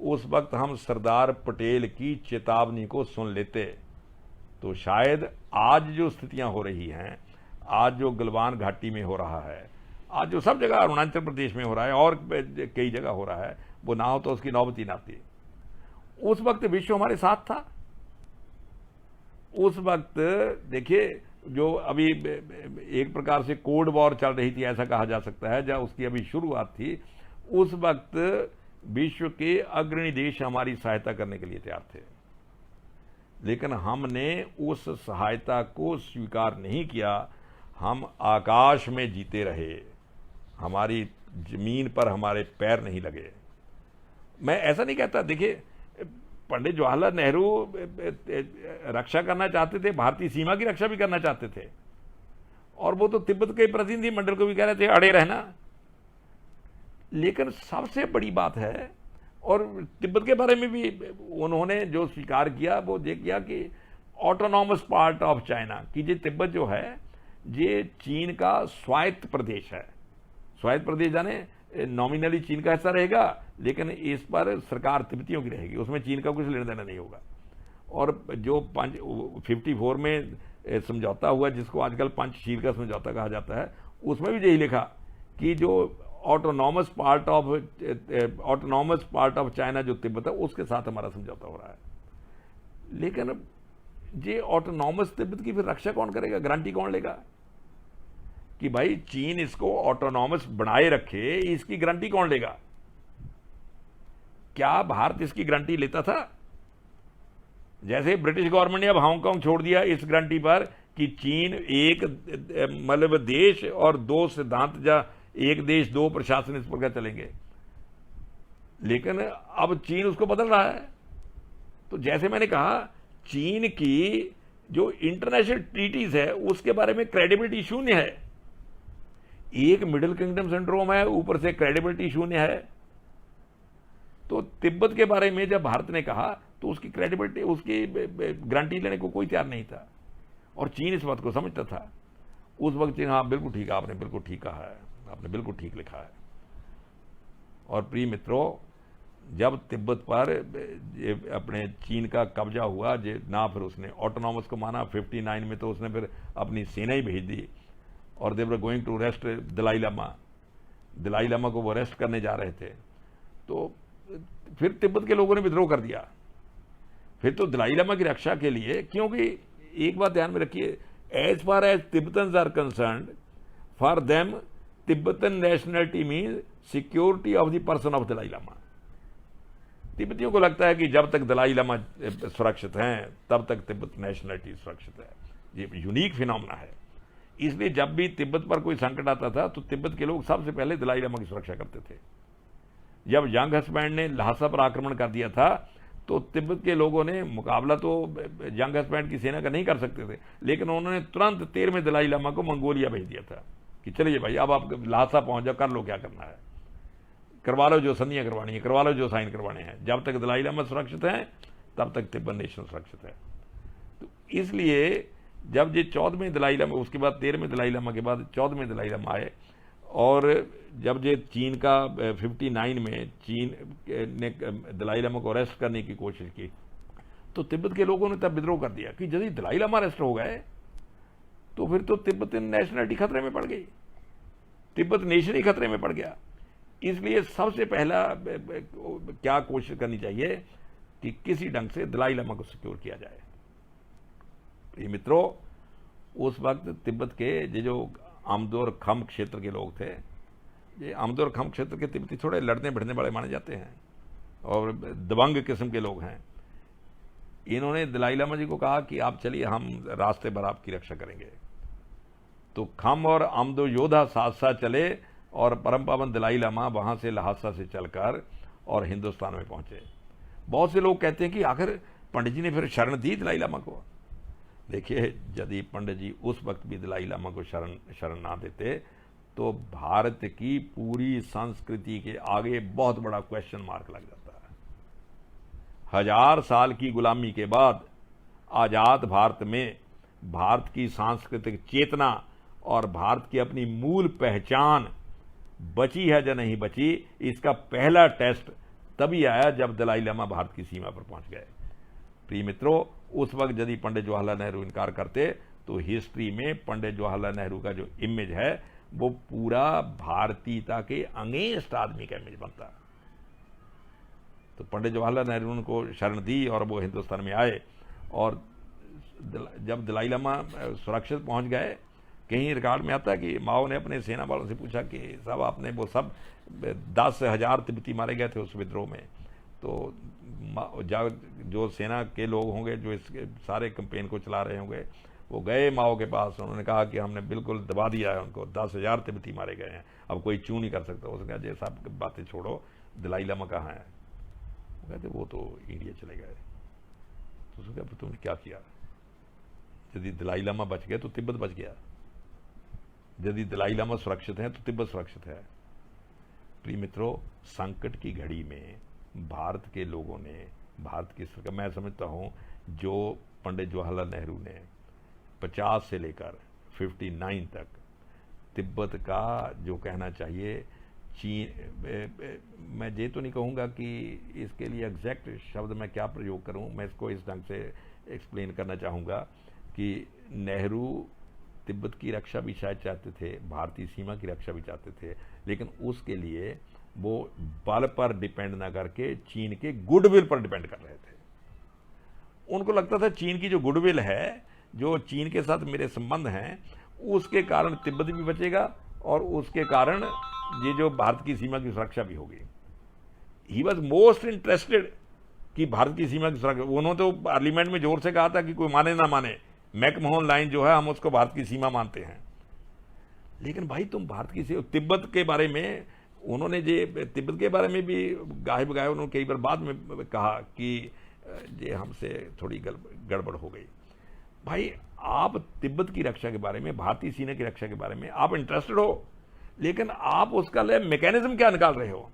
उस वक्त हम सरदार पटेल की चेतावनी को सुन लेते, तो शायद आज जो स्थितियां हो रही हैं, आज जो गलवान घाटी में हो रहा है, आज जो सब जगह अरुणाचल प्रदेश में हो रहा है और कई जगह हो रहा है, वो ना हो तो उसकी नौबत ही ना आती। उस वक्त विश्व हमारे साथ था। उस वक्त देखिए, जो अभी एक प्रकार से कोल्ड वॉर चल रही थी, ऐसा कहा जा सकता है, जब उसकी अभी शुरुआत थी, उस वक्त विश्व के अग्रणी देश हमारी सहायता करने के लिए तैयार थे, लेकिन हमने उस सहायता को स्वीकार नहीं किया। हम आकाश में जीते रहे, हमारी जमीन पर हमारे पैर नहीं लगे। मैं ऐसा नहीं कहता, देखिए पंडित जवाहरलाल नेहरू रक्षा करना चाहते थे, भारतीय सीमा की रक्षा भी करना चाहते थे, और वो तो तिब्बत के प्रतिनिधि मंडल को भी कह रहे थे अड़े रहना। लेकिन सबसे बड़ी बात है, और तिब्बत के बारे में भी उन्होंने जो स्वीकार किया वो ये किया कि ऑटोनॉमस पार्ट ऑफ चाइना, कि ये तिब्बत जो है ये चीन का स्वायत्त प्रदेश है। स्वायत्त प्रदेश जाने नॉमिनली चीन का हिस्सा रहेगा, लेकिन इस पर सरकार तिब्बतियों की रहेगी, उसमें चीन का कुछ लेना देना नहीं होगा। और जो 54 में समझौता हुआ, जिसको आजकल पंचशील का समझौता कहा जाता है, उसमें भी यही लिखा कि जो ऑटोनॉमस पार्ट ऑफ चाइना जो तिब्बत है, उसके साथ हमारा समझौता हो रहा है। लेकिन ये ऑटोनॉमस तिब्बत की फिर रक्षा कौन करेगा, गारंटी कौन लेगा? कि भाई चीन इसको ऑटोनॉमस बनाए रखे, इसकी गारंटी कौन लेगा? क्या भारत इसकी गारंटी लेता था? जैसे ब्रिटिश गवर्नमेंट ने अब हांगकांग छोड़ दिया इस गारंटी पर कि चीन एक मतलब देश और दो सिद्धांत, या एक देश दो प्रशासन, इस प्रकार चलेंगे। लेकिन अब चीन उसको बदल रहा है। तो जैसे मैंने कहा, चीन की जो इंटरनेशनल ट्रीटीज है उसके बारे में क्रेडिबिलिटी शून्य है। एक मिडिल किंगडम सिंड्रोम है, ऊपर से क्रेडिबिलिटी शून्य है। तो तिब्बत के बारे में जब भारत ने कहा तो उसकी क्रेडिबिलिटी, उसकी गारंटी लेने को कोई तैयार नहीं था, और चीन इस बात को समझता था। उस वक्त चीन, हाँ बिल्कुल ठीक है, आपने बिल्कुल ठीक कहा है, आपने बिल्कुल ठीक लिखा है। और प्रिय मित्रों, जब तिब्बत पर अपने चीन का कब्जा हुआ, ना फिर उसने ऑटोनॉमस को माना, 59 में तो उसने फिर अपनी सेना ही भेज दी, और they were going to arrest Dalai Lama को वो अरेस्ट करने जा रहे थे। तो फिर तिब्बत के लोगों ने विद्रोह कर दिया। फिर तो दलाई लामा की रक्षा के लिए, क्योंकि एक बात ध्यान में रखिए, as far as Tibetans are concerned, for them Tibetan nationality mean security of the person of Dalai Lama. तिब्बतियों को लगता है कि जब तक दलाई लामा सुरक्षित हैं तब तक तिब्बत नेशनलिटी सुरक्षित है। ये यूनिक फिनोमेना है। इसलिए जब भी तिब्बत पर कोई संकट आता था तो तिब्बत के लोग सबसे पहले दलाई लामा की सुरक्षा करते थे। जब यांग हसबैंड ने ल्हासा पर आक्रमण कर दिया था तो तिब्बत के लोगों ने मुकाबला तो यांग हसबैंड की सेना का नहीं कर सकते थे, लेकिन उन्होंने तुरंत 13वें दलाई लामा को मंगोलिया भेज दिया था कि चलिए भाई, अब आप ल्हासा पहुंच जाओ, कर लो क्या करना है, करवा लो जो संधियां करवानी है, करवा लो जो साइन करवाने हैं। जब तक दलाई लामा सुरक्षित हैं तब तक तिब्बत नेशन सुरक्षित है। तो इसलिए जब ये 14वें दलाई लामा, उसके बाद 13वें दलाई लामा के बाद 14वें दलाई लामा आए, और जब ये चीन का 59 में चीन ने दलाई लामा को अरेस्ट करने की कोशिश की, तो तिब्बत के लोगों ने तब विद्रोह कर दिया कि यदि दलाई लामा अरेस्ट हो गए तो फिर तो तिब्बतन नेशनलिटी खतरे में पड़ गई, तिब्बत नेशन ही खतरे में पड़ गया। इसलिए सबसे पहला क्या कोशिश करनी चाहिए कि किसी ढंग से दलाई लामा को सिक्योर किया जाए। ये मित्रों, उस वक्त तिब्बत के ये जो आमदो और खम क्षेत्र के लोग थे, ये आमदो और खम क्षेत्र के तिब्बती थोड़े लड़ने भिड़ने वाले माने जाते हैं और दबंग किस्म के लोग हैं। इन्होंने दलाई लामा जी को कहा कि आप चलिए, हम रास्ते पर आपकी रक्षा करेंगे। तो खम और आमदो योद्धा साथ साथ चले और परम पावन दलाई लामा वहां से ल्हासा से चलकर और हिंदुस्तान में पहुंचे। बहुत से लोग कहते हैं कि आखिर पंडित जी ने फिर शरण दी दलाई लामा को। देखिए, यदि पंडित जी उस वक्त भी दलाई लामा को शरण ना देते तो भारत की पूरी संस्कृति के आगे बहुत बड़ा क्वेश्चन मार्क लग जाता है। 1000 साल की गुलामी के बाद आजाद भारत में भारत की सांस्कृतिक चेतना और भारत की अपनी मूल पहचान बची है या नहीं बची, इसका पहला टेस्ट तभी आया जब दलाई लामा भारत की सीमा पर पहुंच गए। प्रिय मित्रों, उस वक्त यदि पंडित जवाहरलाल नेहरू इनकार करते तो हिस्ट्री में पंडित जवाहरलाल नेहरू का जो इमेज है वो पूरा भारतीयता के अगेंस्ट आदमी का इमेज बनता। तो पंडित जवाहरलाल नेहरू ने को शरण दी और वो हिंदुस्तान में आए, और जब दलाई लामा सुरक्षित पहुंच गए, कहीं रिकॉर्ड में आता है कि माओ ने अपने सेना वालों से पूछा कि साहब आपने, वो सब 10,000 तिब्बती मारे गए थे उस विद्रोह में, तो जो सेना के लोग होंगे जो इस सारे कैंपेन को चला रहे होंगे, वो गए माओ के पास, उन्होंने कहा कि हमने बिल्कुल दबा दिया है उनको, 10,000 तिब्बती मारे गए हैं, अब कोई चू नहीं कर सकता। उसने कहा ये सब बातें छोड़ो, दलाई लामा कहाँ है? वो कहते वो तो इंडिया चले गए। तो उसने कहा तुमने क्या किया? यदि दलाई लामा बच गए तो तिब्बत बच गया, यदि दलाई लामा सुरक्षित हैं तो तिब्बत सुरक्षित है। प्रिय मित्रों, संकट की घड़ी में भारत के लोगों ने, भारत की सरकार, मैं समझता हूं जो पंडित जवाहरलाल नेहरू ने 50 से लेकर 59 तक तिब्बत का जो कहना चाहिए, चीन, मैं ये तो नहीं कहूँगा कि इसके लिए एग्जैक्ट शब्द मैं क्या प्रयोग करूँ, मैं इसको इस ढंग से एक्सप्लेन करना चाहूँगा कि नेहरू तिब्बत की रक्षा भी शायद चाहते थे, भारतीय सीमा की रक्षा भी चाहते थे, लेकिन उसके लिए वो बल पर डिपेंड ना करके चीन के गुडविल पर डिपेंड कर रहे थे। उनको लगता था चीन की जो गुडविल है, जो चीन के साथ मेरे संबंध हैं, उसके कारण तिब्बत भी बचेगा और उसके कारण ये जो भारत की सीमा की सुरक्षा भी होगी। ही वॉज मोस्ट इंटरेस्टेड कि भारत की सीमा की सुरक्षा। उन्होंने तो पार्लियामेंट में जोर से कहा था कि कोई माने ना माने, मैकमोहन लाइन जो है हम उसको भारत की सीमा मानते हैं। लेकिन भाई तुम भारत की सीमा, तिब्बत के बारे में उन्होंने तिब्बत के बारे में भी गाहे बगाए, उन्होंने कई बार बाद में कहा कि ये हमसे थोड़ी गड़बड़ हो गई। भाई आप तिब्बत की रक्षा के बारे में, भारतीय सीमा की रक्षा के बारे में आप इंटरेस्टेड हो, लेकिन आप उसका मैकेनिज्म क्या निकाल रहे हो?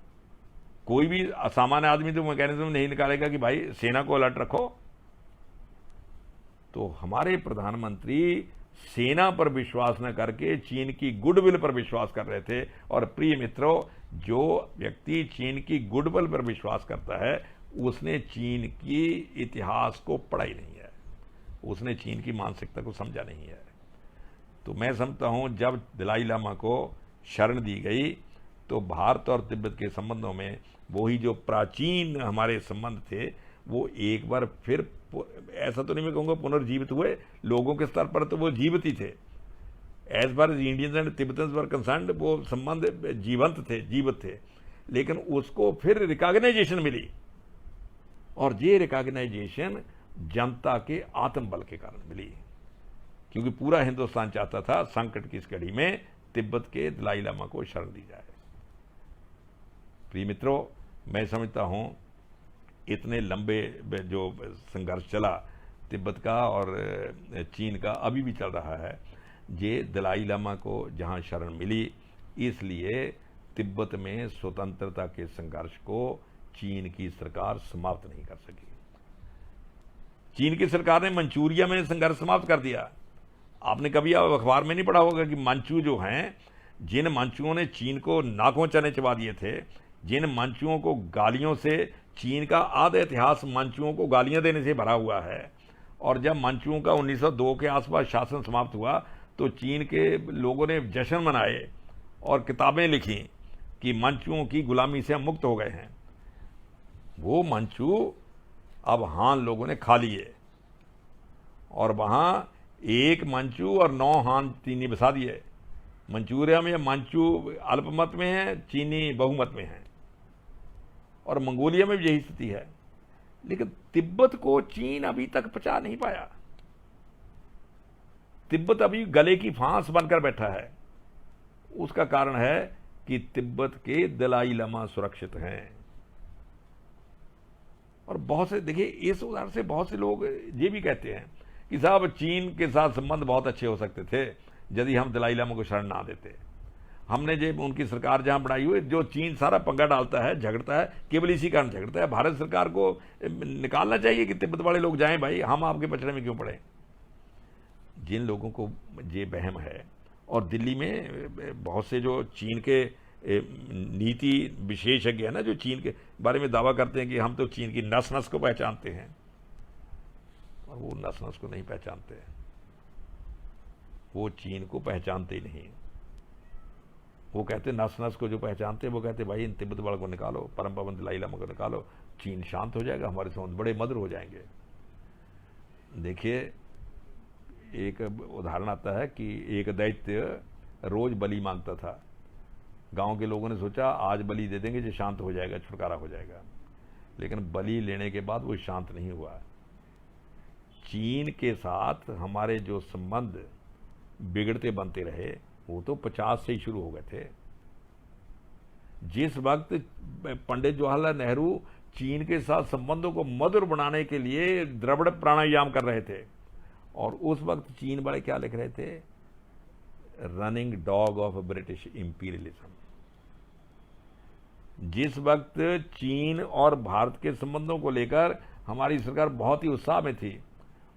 कोई भी सामान्य आदमी तो मैकेनिज्म नहीं निकालेगा कि भाई सेना को अलर्ट रखो। तो हमारे प्रधानमंत्री सेना पर विश्वास न करके चीन की गुडविल पर विश्वास कर रहे थे। और प्रिय मित्रों, जो व्यक्ति चीन की गुडविल पर विश्वास करता है उसने चीन की इतिहास को पढ़ा ही नहीं है, उसने चीन की मानसिकता को समझा नहीं है। तो मैं समझता हूं जब दलाई लामा को शरण दी गई तो भारत और तिब्बत के संबंधों में वही जो प्राचीन हमारे संबंध थे वो एक बार फिर, ऐसा तो नहीं मैं कहूँगा पुनर्जीवित हुए, लोगों के स्तर पर तो वो जीवित ही थे। As far as Indians and Tibetans were concerned वो संबंध जीवित थे, लेकिन उसको फिर रिकॉग्नाइजेशन मिली। और ये रिकॉग्नाइजेशन जनता के आत्मबल के कारण मिली, क्योंकि पूरा हिंदुस्तान चाहता था संकट की इस घड़ी में तिब्बत के दलाई लामा को शरण दी जाए। प्रिय मित्रों, मैं समझता हूं इतने लंबे जो संघर्ष चला तिब्बत का और चीन का, अभी भी चल रहा है, ये दलाई लामा को जहां शरण मिली इसलिए तिब्बत में स्वतंत्रता के संघर्ष को चीन की सरकार समाप्त नहीं कर सकी। चीन की सरकार ने मंचूरिया में संघर्ष समाप्त कर दिया। आपने कभी अखबार में नहीं पढ़ा होगा कि मंचू जो हैं, जिन मंचुओं ने चीन को नाकों चने चबा दिए थे, जिन मंचुओं को गालियों से, चीन का आधा इतिहास मंचुओं को गालियां देने से भरा हुआ है। और जब मंचुओं का 1902 के आसपास शासन समाप्त हुआ तो चीन के लोगों ने जश्न मनाए और किताबें लिखी कि मंचुओं की गुलामी से हम मुक्त हो गए हैं। वो मंचू अब हान लोगों ने खा लिए और वहां एक मंचू और 9 हान चीनी बसा दिए। मंचूरिया में मंचू अल्पमत में है, चीनी बहुमत में है, और मंगोलिया में भी यही स्थिति है। लेकिन तिब्बत को चीन अभी तक पचा नहीं पाया। तिब्बत अभी गले की फांस बनकर बैठा है। उसका कारण है कि तिब्बत के दलाई लामा सुरक्षित हैं। और बहुत से, देखिए इस उदाहरण से बहुत से लोग ये भी कहते हैं कि साहब चीन के साथ संबंध बहुत अच्छे हो सकते थे यदि हम दलाई लामा को शरण ना देते। हमने जो उनकी सरकार जहां बनाई हुई, जो चीन सारा पंगा डालता है, झगड़ता है, केवल इसी कारण झगड़ता है। भारत सरकार को निकालना चाहिए कि तिब्बत वाले लोग जाएं, भाई हम आपके पचड़े में क्यों पड़े। जिन लोगों को ये वहम है, और दिल्ली में बहुत से जो चीन के नीति विशेषज्ञ है ना, जो चीन के बारे में दावा करते हैं कि हम तो चीन की नस नस को पहचानते हैं, और वो नस नस को नहीं पहचानते, वो चीन को पहचानते ही नहीं। वो कहते नस नस को जो पहचानते हैं वो कहते भाई इन तिब्बत वालों को निकालो, परम पावन दलाई लामा को निकालो, चीन शांत हो जाएगा, हमारे संबंध बड़े मधुर हो जाएंगे। देखिए एक उदाहरण आता है कि एक दैत्य रोज बलि मांगता था। गांव के लोगों ने सोचा आज बलि दे देंगे, जो शांत हो जाएगा, छुटकारा हो जाएगा। लेकिन बलि लेने के बाद वो शांत नहीं हुआ। चीन के साथ हमारे जो संबंध बिगड़ते बनते रहे, वो तो 50 से ही शुरू हो गए थे। जिस वक्त पंडित जवाहरलाल नेहरू चीन के साथ संबंधों को मधुर बनाने के लिए द्रविड़ प्राणायाम कर रहे थे, और उस वक्त चीन वाले क्या लिख रहे थे, running dog of British imperialism. जिस वक्त चीन और भारत के संबंधों को लेकर हमारी सरकार बहुत ही उत्साह में थी,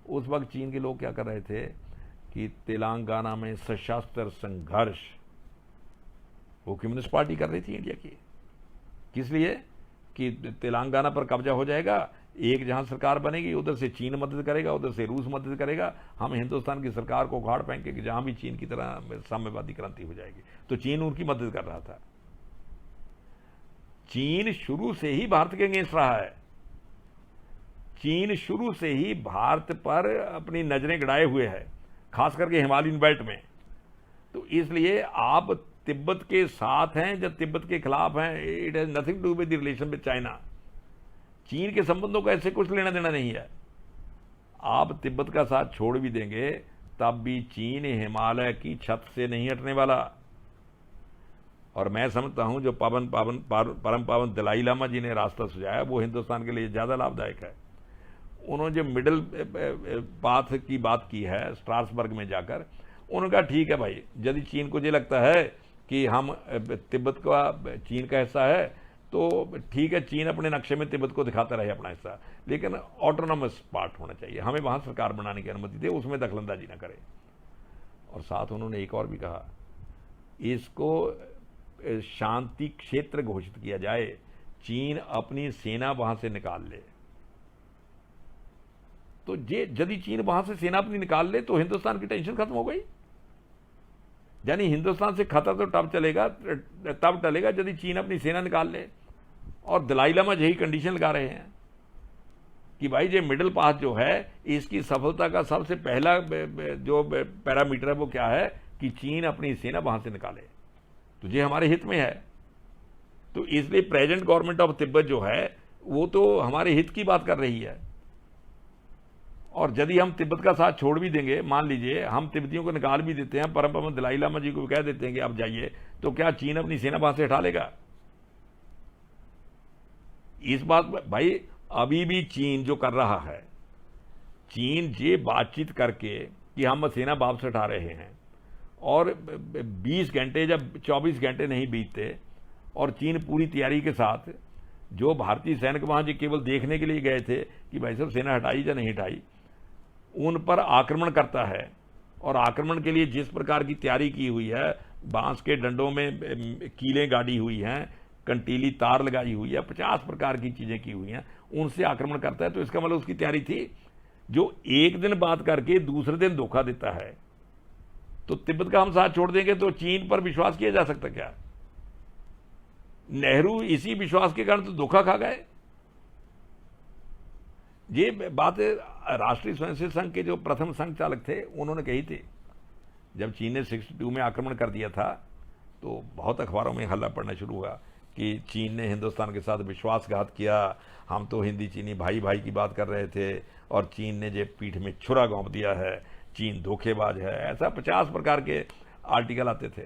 उस वक्त चीन के लोग क्या कर रहे थे कि तेलंगाना में सशस्त्र संघर्ष, वो कम्युनिस्ट पार्टी कर रही थी इंडिया की, किस लिए कि तेलंगाना पर कब्जा हो जाएगा, एक जहां सरकार बनेगी उधर से चीन मदद करेगा, उधर से रूस मदद करेगा, हम हिंदुस्तान की सरकार को उखाड़ फेंकेंगे कि जहां भी चीन की तरह साम्यवादी क्रांति हो जाएगी। तो चीन उनकी मदद कर रहा था। चीन शुरू से ही भारत के अगेंस्ट रहा है। चीन शुरू से ही भारत पर अपनी नजरें गड़ाए हुए है, खास करके हिमालयन बेल्ट में। तो इसलिए आप तिब्बत के साथ हैं या तिब्बत के खिलाफ हैं, it has nothing to do with the relation with China. चीन के संबंधों का ऐसे कुछ लेना देना नहीं है। आप तिब्बत का साथ छोड़ भी देंगे तब भी चीन हिमालय की छत से नहीं हटने वाला। और मैं समझता हूं जो परम पावन दलाई लामा जी ने रास्ता सुझाया वो हिंदुस्तान के लिए ज्यादा लाभदायक है। उन्होंने जो मिडिल पाथ की बात की है स्ट्रासबर्ग में जाकर, उन्होंने कहा ठीक है भाई, यदि चीन को ये लगता है कि हम तिब्बत का चीन का हिस्सा है तो ठीक है, चीन अपने नक्शे में तिब्बत को दिखाता रहे अपना हिस्सा, लेकिन ऑटोनॉमस पार्ट होना चाहिए, हमें वहां सरकार बनाने की अनुमति दे, उसमें दखलंदाजी ना करे। और साथ उन्होंने एक और भी कहा, इसको शांति क्षेत्र घोषित किया जाए, चीन अपनी सेना वहां से निकाल ले। तो यदि चीन वहां से सेना अपनी निकाल ले तो हिंदुस्तान की टेंशन खत्म हो गई। यानी हिंदुस्तान से खतरा तो तब टलेगा यदि चीन अपनी सेना निकाल ले। और दलाई लामा यही कंडीशन लगा रहे हैं कि भाई ये मिडिल पाथ जो है इसकी सफलता का सबसे पहला जो पैरामीटर है वो क्या है कि चीन अपनी सेना वहां से निकाले। तो ये हमारे हित में है। तो इसलिए प्रेजेंट गवर्नमेंट ऑफ तिब्बत जो है वो तो हमारे हित की बात कर रही है। और यदि हम तिब्बत का साथ छोड़ भी देंगे, मान लीजिए हम तिब्बतियों को निकाल भी देते हैं, परम पावन दलाई लामा जी को कह देते हैं कि आप जाइए, तो क्या चीन अपनी सेना वहां से हटा लेगा? इस बात भाई अभी भी चीन जो कर रहा है, चीन ये बातचीत करके कि हम सेना वापस हटा रहे हैं और 20 घंटे या 24 घंटे नहीं बीतते और चीन पूरी तैयारी के साथ, जो भारतीय सैनिक वहां जो केवल देखने के लिए गए थे कि भाई साहब सेना हटाई या नहीं हटाई, उन पर आक्रमण करता है। और आक्रमण के लिए जिस प्रकार की तैयारी की हुई है, बांस के डंडों में कीलें गाड़ी हुई हैं, कंटीली तार लगाई हुई है, 50 प्रकार की चीजें की हुई हैं, उनसे आक्रमण करता है। तो इसका मतलब उसकी तैयारी थी। जो एक दिन बात करके दूसरे दिन धोखा देता है, तो तिब्बत का हम साथ छोड़ देंगे तो चीन पर विश्वास किया जा सकता क्या? नेहरू इसी विश्वास के कारण तो धोखा खा गए। ये बात राष्ट्रीय स्वयंसेवक संघ के जो प्रथम संघ चालक थे उन्होंने कही थी। जब चीन ने 62 में आक्रमण कर दिया था तो बहुत अखबारों में हल्ला पड़ना शुरू हुआ कि चीन ने हिंदुस्तान के साथ विश्वासघात किया, हम तो हिंदी चीनी भाई भाई की बात कर रहे थे और चीन ने जे पीठ में छुरा घोंप दिया है, चीन धोखेबाज है, ऐसा 50 प्रकार के आर्टिकल आते थे।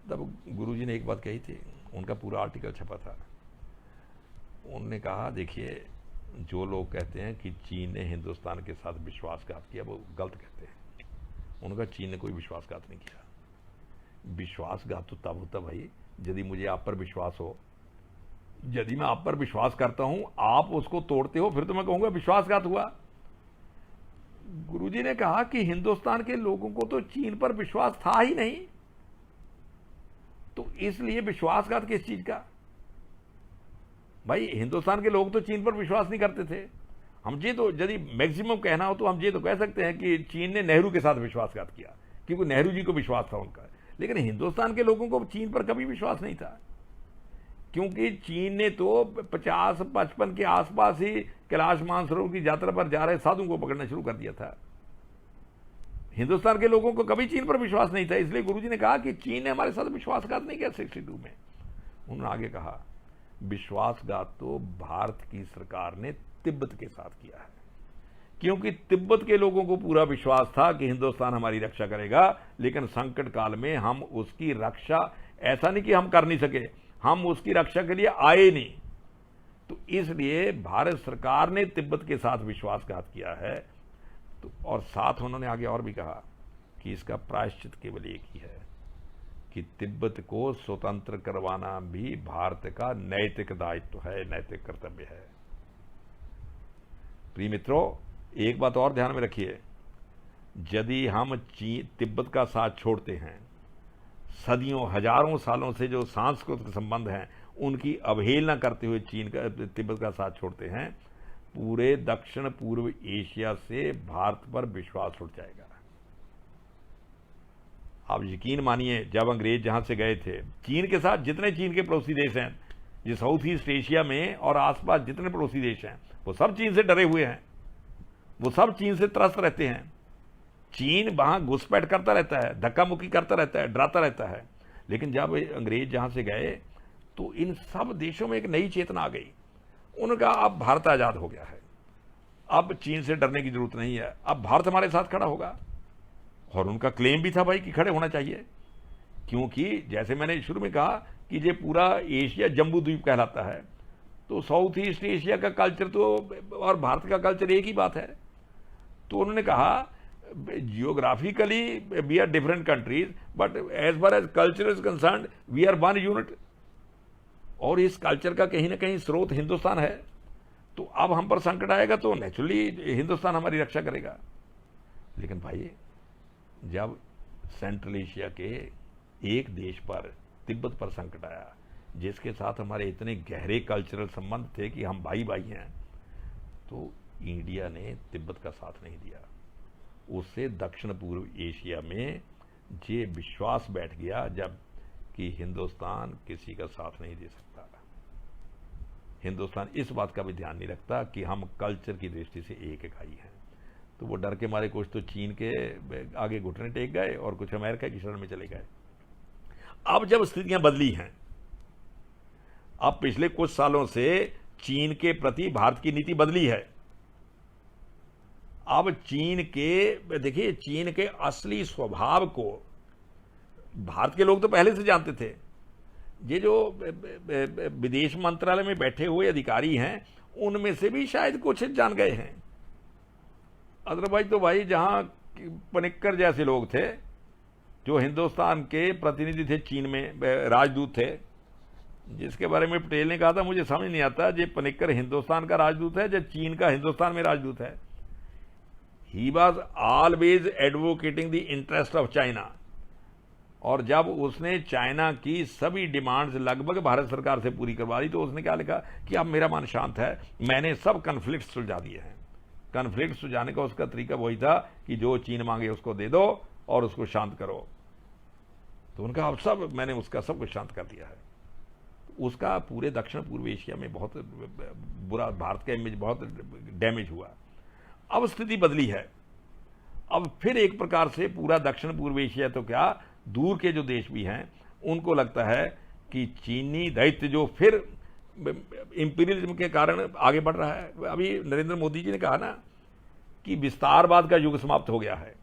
तब गुरुजी ने एक बात कही थी, उनका पूरा आर्टिकल छपा था। उन्होंने कहा देखिए, जो लोग कहते हैं कि चीन ने हिंदुस्तान के साथ विश्वासघात किया वो गलत कहते हैं। उनका चीन ने कोई विश्वासघात नहीं किया। विश्वासघात तो तब होता भाई यदि मुझे आप पर विश्वास हो। यदि मैं आप पर विश्वास करता हूं, आप उसको तोड़ते हो, फिर तो मैं कहूंगा विश्वासघात हुआ। गुरुजी ने कहा कि हिंदुस्तान के लोगों को तो चीन पर विश्वास था ही नहीं, तो इसलिए विश्वासघात किस चीज का? भाई हिंदुस्तान के लोग तो चीन पर विश्वास नहीं करते थे। हम ये तो यदि मैक्सिमम कहना हो तो हम ये तो कह सकते हैं कि चीन ने नेहरू के साथ विश्वासघात किया, क्योंकि नेहरू जी को विश्वास था उनका। लेकिन हिंदुस्तान के लोगों को चीन पर कभी विश्वास नहीं था, क्योंकि चीन ने तो 50-55 के आसपास ही कैलाश मानसरोवर की यात्रा पर जा रहे साधुओं को पकड़ना शुरू कर दिया था। हिंदुस्तान के लोगों को कभी चीन पर विश्वास नहीं था। इसलिए गुरुजी ने कहा कि चीन ने हमारे साथ विश्वासघात नहीं किया 62 में। उन्होंने आगे कहा विश्वासघात तो भारत की सरकार ने तिब्बत के साथ किया है, क्योंकि तिब्बत के लोगों को पूरा विश्वास था कि हिंदुस्तान हमारी रक्षा करेगा, लेकिन संकट काल में हम उसकी रक्षा, ऐसा नहीं कि हम कर नहीं सके, हम उसकी रक्षा के लिए आए नहीं। तो इसलिए भारत सरकार ने तिब्बत के साथ विश्वासघात किया है। तो और साथ उन्होंने आगे और भी कहा कि इसका प्रायश्चित केवल एक ही है कि तिब्बत को स्वतंत्र करवाना भी भारत का नैतिक दायित्व है, नैतिक कर्तव्य है। प्रिय मित्रों, एक बात और ध्यान में रखिए, यदि हम तिब्बत का साथ छोड़ते हैं, सदियों हजारों सालों से जो सांस्कृतिक संबंध हैं उनकी अवहेलना करते हुए तिब्बत का साथ छोड़ते हैं, पूरे दक्षिण पूर्व एशिया से भारत पर विश्वास उठ जाएगा। आप यकीन मानिए, जब अंग्रेज जहां से गए थे, चीन के साथ जितने चीन के पड़ोसी देश हैं, ये साउथ ईस्ट एशिया में और आसपास जितने पड़ोसी देश हैं, वो सब चीन से डरे हुए हैं, वो सब चीन से त्रस्त रहते हैं। चीन वहां घुसपैठ करता रहता है, धक्का मुक्की करता रहता है, डराता रहता है। लेकिन जब अंग्रेज जहां से गए तो इन सब देशों में एक नई चेतना आ गई। उन्होंने कहा अब भारत आजाद हो गया है, अब चीन से डरने की जरूरत नहीं है, अब भारत हमारे साथ खड़ा होगा। और उनका क्लेम भी था भाई कि खड़े होना चाहिए, क्योंकि जैसे मैंने शुरू में कहा कि ये पूरा एशिया जम्बू द्वीप कहलाता है, तो साउथ ईस्ट एशिया का कल्चर तो और भारत का कल्चर एक ही बात है। तो उन्होंने कहा geographically we are different countries but as far as culture is concern we are one unit, और इस कल्चर का कहीं ना कहीं स्रोत हिंदुस्तान है। तो अब हम पर संकट आएगा तो नेचुरली हिंदुस्तान हमारी रक्षा करेगा। लेकिन भाई जब सेंट्रल एशिया के एक देश पर, तिब्बत पर संकट आया, जिसके साथ हमारे इतने गहरे कल्चरल संबंध थे कि हम भाई भाई हैं, तो इंडिया ने तिब्बत का साथ नहीं दिया। उससे दक्षिण पूर्व एशिया में ये विश्वास बैठ गया जब कि हिंदुस्तान किसी का साथ नहीं दे सकता। हिंदुस्तान इस बात का भी ध्यान नहीं रखता कि हम कल्चर की दृष्टि से एक इकाई हैं। तो वो डर के मारे कुछ तो चीन के आगे घुटने टेक गए और कुछ अमेरिका की शरण में चले गए। अब जब स्थितियां बदली हैं, अब पिछले कुछ सालों से चीन के प्रति भारत की नीति बदली है। अब चीन के, देखिए चीन के असली स्वभाव को भारत के लोग तो पहले से जानते थे। ये जो विदेश मंत्रालय में बैठे हुए अधिकारी हैं, उनमें से भी शायद कुछ जान गए हैं। अदरवाइज तो भाई जहां पनिक्कर जैसे लोग थे जो हिंदुस्तान के प्रतिनिधि थे चीन में, राजदूत थे, जिसके बारे में पटेल ने कहा था मुझे समझ नहीं आता ये पनिक्कर हिंदुस्तान का राजदूत है या चीन का हिंदुस्तान में राजदूत है। He was always advocating the interest of China, और जब उसने चाइना की सभी डिमांड्स लगभग भारत सरकार से पूरी करवा दी तो उसने क्या लिखा कि अब मेरा मन शांत है, मैंने सब कन्फ्लिक्ट सुलझा दिए हैं। कन्फ्लिक्ट सुलझाने का उसका तरीका वही था कि जो चीन मांगे उसको दे दो और उसको शांत करो। तो उनका अब सब, मैंने उसका सब कुछ शांत कर दिया है। उसका पूरे दक्षिण पूर्व एशिया में बहुत बुरा, भारत का इमेज बहुत डैमेज हुआ। अब स्थिति बदली है। अब फिर एक प्रकार से पूरा दक्षिण पूर्व एशिया तो क्या, दूर के जो देश भी हैं उनको लगता है कि चीनी दैत्य जो फिर इंपीरियलिज्म के कारण आगे बढ़ रहा है। अभी नरेंद्र मोदी जी ने कहा ना कि विस्तारवाद का युग समाप्त हो गया है।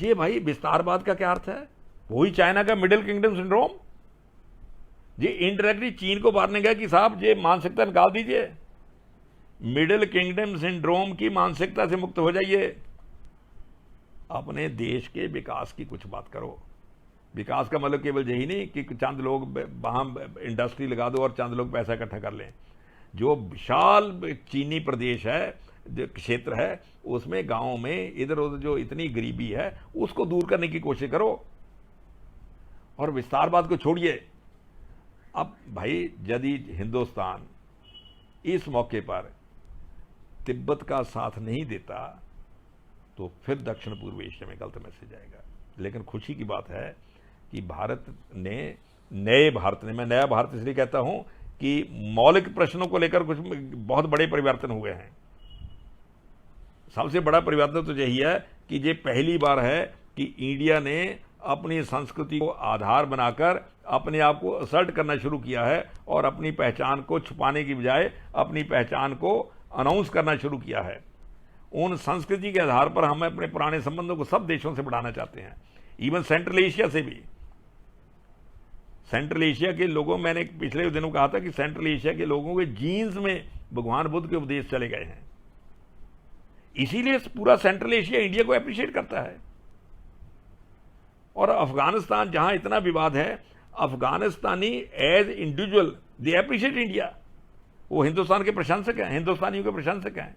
ये भाई विस्तारवाद का क्या अर्थ है? वही चाइना का मिडिल किंगडम सिंड्रोम। ये इनडायरेक्टली चीन को मारने गया कि साहब ये मानसिकता निकाल दीजिए, मिडिल किंगडम सिंड्रोम की मानसिकता से मुक्त हो जाइए, अपने देश के विकास की कुछ बात करो। विकास का मतलब केवल यही नहीं कि चंद लोग वहां इंडस्ट्री लगा दो और चंद लोग पैसा इकट्ठा कर लें। जो विशाल चीनी प्रदेश है, जो क्षेत्र है, उसमें गांवों में इधर उधर जो इतनी गरीबी है उसको दूर करने की कोशिश करो और विस्तारवाद को छोड़िए। अब भाई यदि हिंदुस्तान इस मौके पर तिब्बत का साथ नहीं देता तो फिर दक्षिण पूर्व एशिया में गलत मैसेज आएगा। लेकिन खुशी की बात है कि भारत ने, नए भारत ने, मैं नया भारत इसलिए कहता हूं कि मौलिक प्रश्नों को लेकर कुछ बहुत बड़े परिवर्तन हुए हैं। सबसे बड़ा परिवर्तन तो यही है कि ये पहली बार है कि इंडिया ने अपनी संस्कृति को आधार बनाकर अपने आप को असर्ट करना शुरू किया है और अपनी पहचान को छुपाने की बजाय अपनी पहचान को अनाउंस करना शुरू किया है। उन संस्कृति के आधार पर हम अपने पुराने संबंधों को सब देशों से बढ़ाना चाहते हैं, इवन सेंट्रल एशिया से भी। सेंट्रल एशिया के लोगों, मैंने पिछले दिनों कहा था कि सेंट्रल एशिया के लोगों के जीन्स में भगवान बुद्ध के उपदेश चले गए हैं। इसीलिए पूरा सेंट्रल एशिया इंडिया को अप्रिशिएट करता है। और अफगानिस्तान जहां इतना विवाद है, Afghanistani as individual they appreciate India. वो हिंदुस्तान के प्रशंसक हैं, हिंदुस्तानियों के प्रशंसक हैं।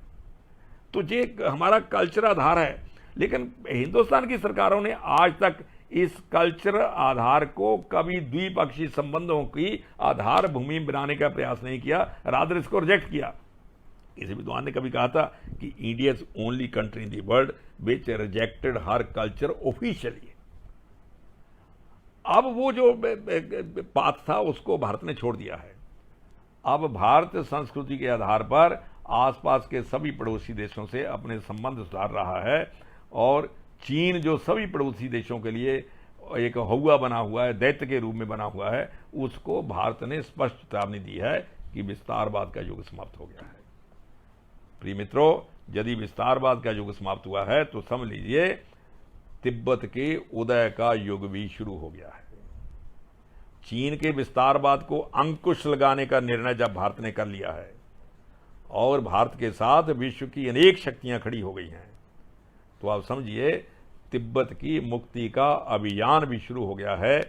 तो ये हमारा कल्चर आधार है। लेकिन हिंदुस्तान की सरकारों ने आज तक इस कल्चर आधार को कभी द्विपक्षीय संबंधों की आधार भूमि बनाने का प्रयास नहीं किया, रादर इसको रिजेक्ट किया। किसी विद्वान ने कभी कहा था कि India is only country in the world which rejected her culture officially. अब वो जो पाथ था उसको भारत ने छोड़ दिया है। अब भारत संस्कृति के आधार पर आसपास के सभी पड़ोसी देशों से अपने संबंध सुधार रहा है। और चीन जो सभी पड़ोसी देशों के लिए एक हौवा बना हुआ है, दैत्य के रूप में बना हुआ है, उसको भारत ने स्पष्ट चेतावनी दी है कि विस्तारवाद का युग समाप्त हो गया है। प्रिय मित्रों, यदि विस्तारवाद का युग समाप्त हुआ है तो समझ लीजिए तिब्बत के उदय का युग भी शुरू हो गया है। चीन के विस्तारवाद को अंकुश लगाने का निर्णय जब भारत ने कर लिया है और भारत के साथ विश्व की अनेक शक्तियां खड़ी हो गई हैं, तो आप समझिए तिब्बत की मुक्ति का अभियान भी शुरू हो गया है।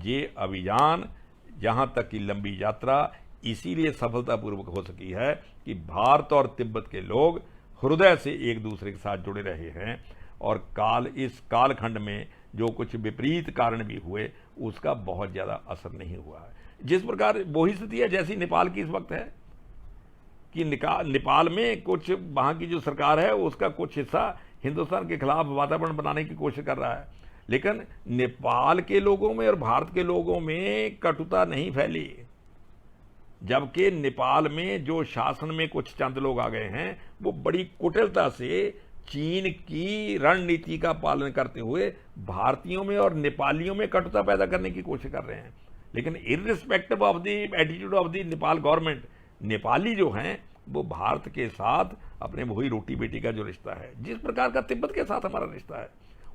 ये अभियान, यहां तक की लंबी यात्रा इसीलिए सफलतापूर्वक हो सकी है कि भारत और तिब्बत के लोग हृदय से एक दूसरे के साथ जुड़े रहे हैं और इस कालखंड में जो कुछ विपरीत कारण भी हुए उसका बहुत ज्यादा असर नहीं हुआ है। जिस प्रकार वही स्थिति है जैसी नेपाल की इस वक्त है कि नेपाल में कुछ वहां की जो सरकार है उसका कुछ हिस्सा हिंदुस्तान के खिलाफ वातावरण बनाने की कोशिश कर रहा है, लेकिन नेपाल के लोगों में और भारत के लोगों में कटुता नहीं फैली। जबकि नेपाल में जो शासन में कुछ चंद लोग आ गए हैं वो बड़ी कुटिलता से चीन की रणनीति का पालन करते हुए भारतीयों में और नेपालियों में कटुता पैदा करने की कोशिश कर रहे हैं। लेकिन irrespective of the attitude of the Nepal government, Nepali जो हैं वो भारत के साथ अपने वही रोटी बेटी का जो रिश्ता है, जिस प्रकार का तिब्बत के साथ हमारा रिश्ता है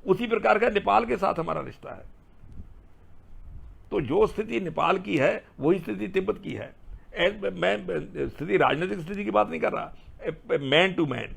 उसी प्रकार का नेपाल के साथ हमारा रिश्ता है। तो जो स्थिति नेपाल की है वही स्थिति तिब्बत की है। मैं स्थिति राजनीतिक स्थिति की बात नहीं कर रहा, मैन टू मैन।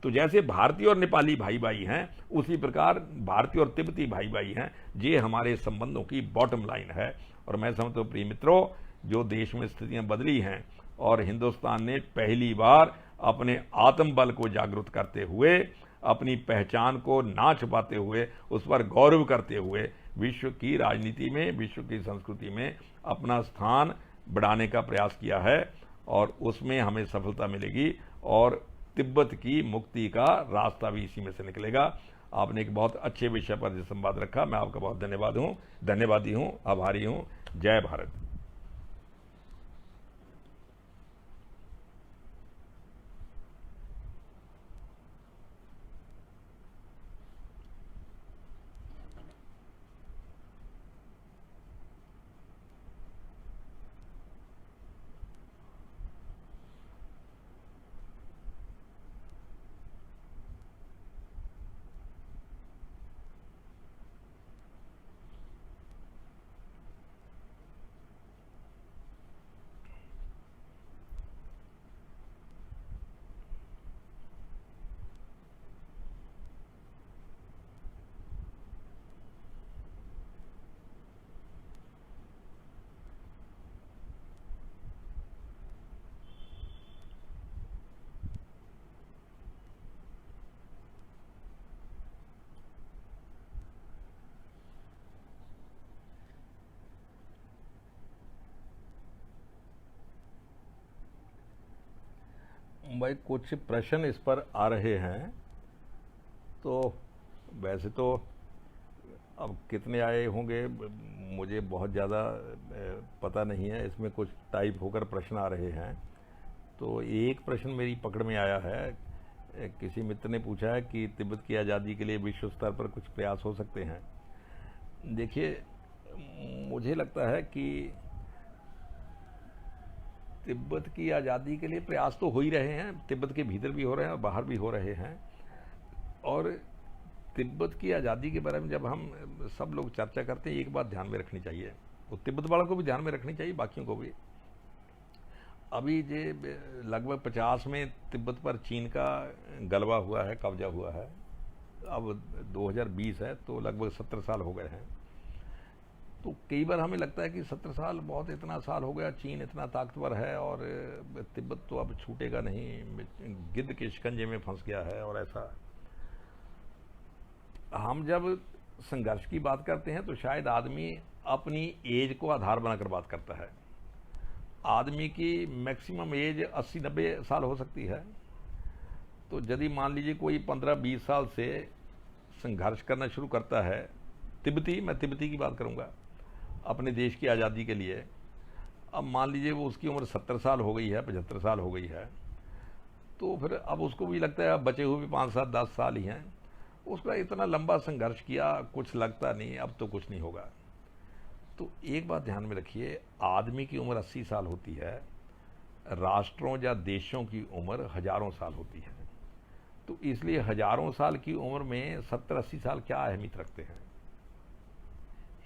तो जैसे भारतीय और नेपाली भाई भाई हैं उसी प्रकार भारतीय और तिब्बती भाई भाई हैं। ये हमारे संबंधों की बॉटम लाइन है। और मैं समझता हूं प्रिय मित्रों, जो देश में स्थितियां बदली हैं और हिंदुस्तान ने पहली बार अपने आत्मबल को जागृत करते हुए, अपनी पहचान को ना छुपाते हुए, उस पर गौरव करते हुए विश्व की राजनीति में, विश्व की संस्कृति में अपना स्थान बढ़ाने का प्रयास किया है और उसमें हमें सफलता मिलेगी और तिब्बत की मुक्ति का रास्ता भी इसी में से निकलेगा। आपने एक बहुत अच्छे विषय पर संवाद रखा, मैं आपका बहुत धन्यवादी हूं, आभारी हूं। जय भारत। भाई कुछ प्रश्न इस पर आ रहे हैं, तो वैसे तो अब कितने आए होंगे मुझे बहुत ज़्यादा पता नहीं है। इसमें कुछ टाइप होकर प्रश्न आ रहे हैं। तो एक प्रश्न मेरी पकड़ में आया है, किसी मित्र ने पूछा है कि तिब्बत की आज़ादी के लिए विश्व स्तर पर कुछ प्रयास हो सकते हैं। देखिए, मुझे लगता है कि तिब्बत की आज़ादी के लिए प्रयास तो हो ही रहे हैं, तिब्बत के भीतर भी हो रहे हैं और बाहर भी हो रहे हैं। और तिब्बत की आज़ादी के बारे में जब हम सब लोग चर्चा करते हैं, एक बात ध्यान में रखनी चाहिए, तो तिब्बत वालों को भी ध्यान में रखनी चाहिए, बाकियों को भी। अभी जे लगभग 50 में तिब्बत पर चीन का गलबा हुआ है, कब्जा हुआ है। अब 2020 है तो लगभग 70 साल हो गए हैं। तो कई बार हमें लगता है कि 70 साल बहुत, इतना साल हो गया, चीन इतना ताकतवर है और तिब्बत तो अब छूटेगा नहीं, गिद्ध के शिकंजे में फंस गया है और ऐसा। हम जब संघर्ष की बात करते हैं तो शायद आदमी अपनी एज को आधार बनाकर बात करता है। आदमी की मैक्सिमम एज 80-90 साल हो सकती है। तो यदि मान लीजिए कोई 15-20 साल से संघर्ष करना शुरू करता है, मैं तिब्बती की बात करूंगा, अपने देश की आज़ादी के लिए, अब मान लीजिए वो उसकी उम्र 70 साल हो गई है, 75 साल हो गई है, तो फिर अब उसको भी लगता है अब बचे हुए भी 5, 7, 10 साल ही हैं। उसका इतना लंबा संघर्ष किया, कुछ लगता नहीं, अब तो कुछ नहीं होगा। तो एक बात ध्यान में रखिए, आदमी की उम्र 80 साल होती है, राष्ट्रों या देशों की उम्र हजारों साल होती है। तो इसलिए हजारों साल की उम्र में 70-80 साल क्या अहमियत रखते हैं।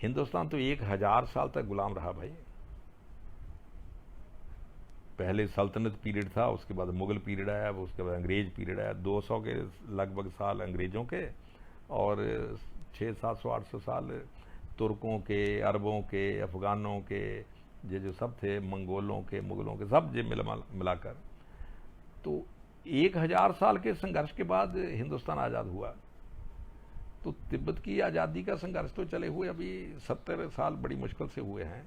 हिंदुस्तान तो 1000 साल तक गुलाम रहा भाई। पहले सल्तनत पीरियड था, उसके बाद मुगल पीरियड आया, उसके बाद अंग्रेज पीरियड आया, 200 के लगभग साल अंग्रेजों के और 600-700-800 साल तुर्कों के, अरबों के, अफगानों के, ये जो सब थे, मंगोलों के, मुगलों के, सब ये मिलाकर। तो 1000 साल के संघर्ष के बाद हिंदुस्तान आज़ाद हुआ। तो तिब्बत की आज़ादी का संघर्ष तो चले हुए अभी 70 साल बड़ी मुश्किल से हुए हैं।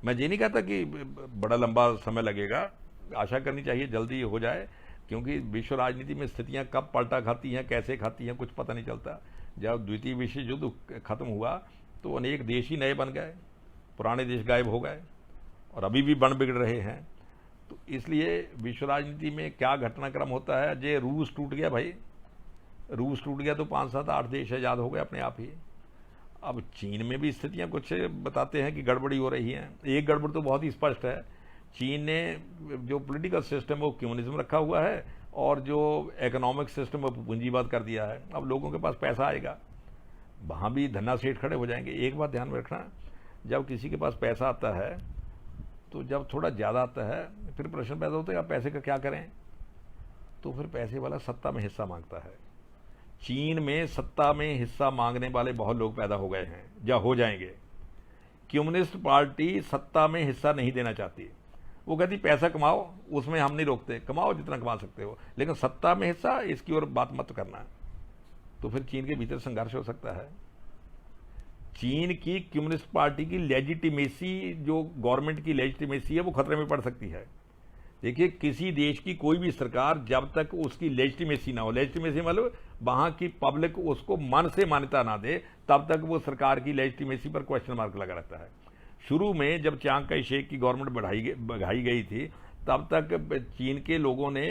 मैं ये नहीं कहता कि बड़ा लंबा समय लगेगा, आशा करनी चाहिए जल्दी हो जाए, क्योंकि विश्व राजनीति में स्थितियां कब पलटा खाती हैं, कैसे खाती हैं, कुछ पता नहीं चलता। जब द्वितीय विश्व युद्ध खत्म हुआ तो अनेक देश ही नए बन गए, पुराने देश गायब हो गए और अभी भी बन बिगड़ रहे हैं। तो इसलिए विश्व राजनीति में क्या घटनाक्रम होता है, जे रूस टूट गया भाई, रूस टूट गया तो 5-7-8 देश आज़ाद हो गए अपने आप ही। अब चीन में भी स्थितियां कुछ बताते हैं कि गड़बड़ी हो रही है। एक गड़बड़ तो बहुत ही स्पष्ट है, चीन ने जो पॉलिटिकल सिस्टम वो कम्युनिज्म रखा हुआ है और जो इकोनॉमिक सिस्टम वो पूंजीवाद कर दिया है। अब लोगों के पास पैसा आएगा, वहाँ भी धन्ना सेठ खड़े हो जाएंगे। एक बात ध्यान में रखना, जब किसी के पास पैसा आता है तो जब थोड़ा ज़्यादा आता है फिर प्रश्न पैदा होता है आप पैसे का क्या करें। तो फिर पैसे वाला सत्ता में हिस्सा मांगता है। चीन में सत्ता में हिस्सा मांगने वाले बहुत लोग पैदा हो गए हैं या हो जाएंगे। कम्युनिस्ट पार्टी सत्ता में हिस्सा नहीं देना चाहती, वो कहती पैसा कमाओ, उसमें हम नहीं रोकते, कमाओ जितना कमा सकते हो, लेकिन सत्ता में हिस्सा इसकी ओर बात मत करना। तो फिर चीन के भीतर संघर्ष हो सकता है। चीन की कम्युनिस्ट पार्टी की लेजिटिमेसी, जो गवर्नमेंट की लेजिटिमेसी है, वो खतरे में पड़ सकती है। देखिए, किसी देश की कोई भी सरकार जब तक उसकी लेजिटिमेसी ना हो, लेजिटिमेसी मतलब वहां की पब्लिक उसको मन से मान्यता ना दे, तब तक वो सरकार की लेजिटिमेसी पर क्वेश्चन मार्क लगा रहता है। शुरू में जब चियांग काई शेक की गवर्नमेंट बढ़ाई गई थी, तब तक चीन के लोगों ने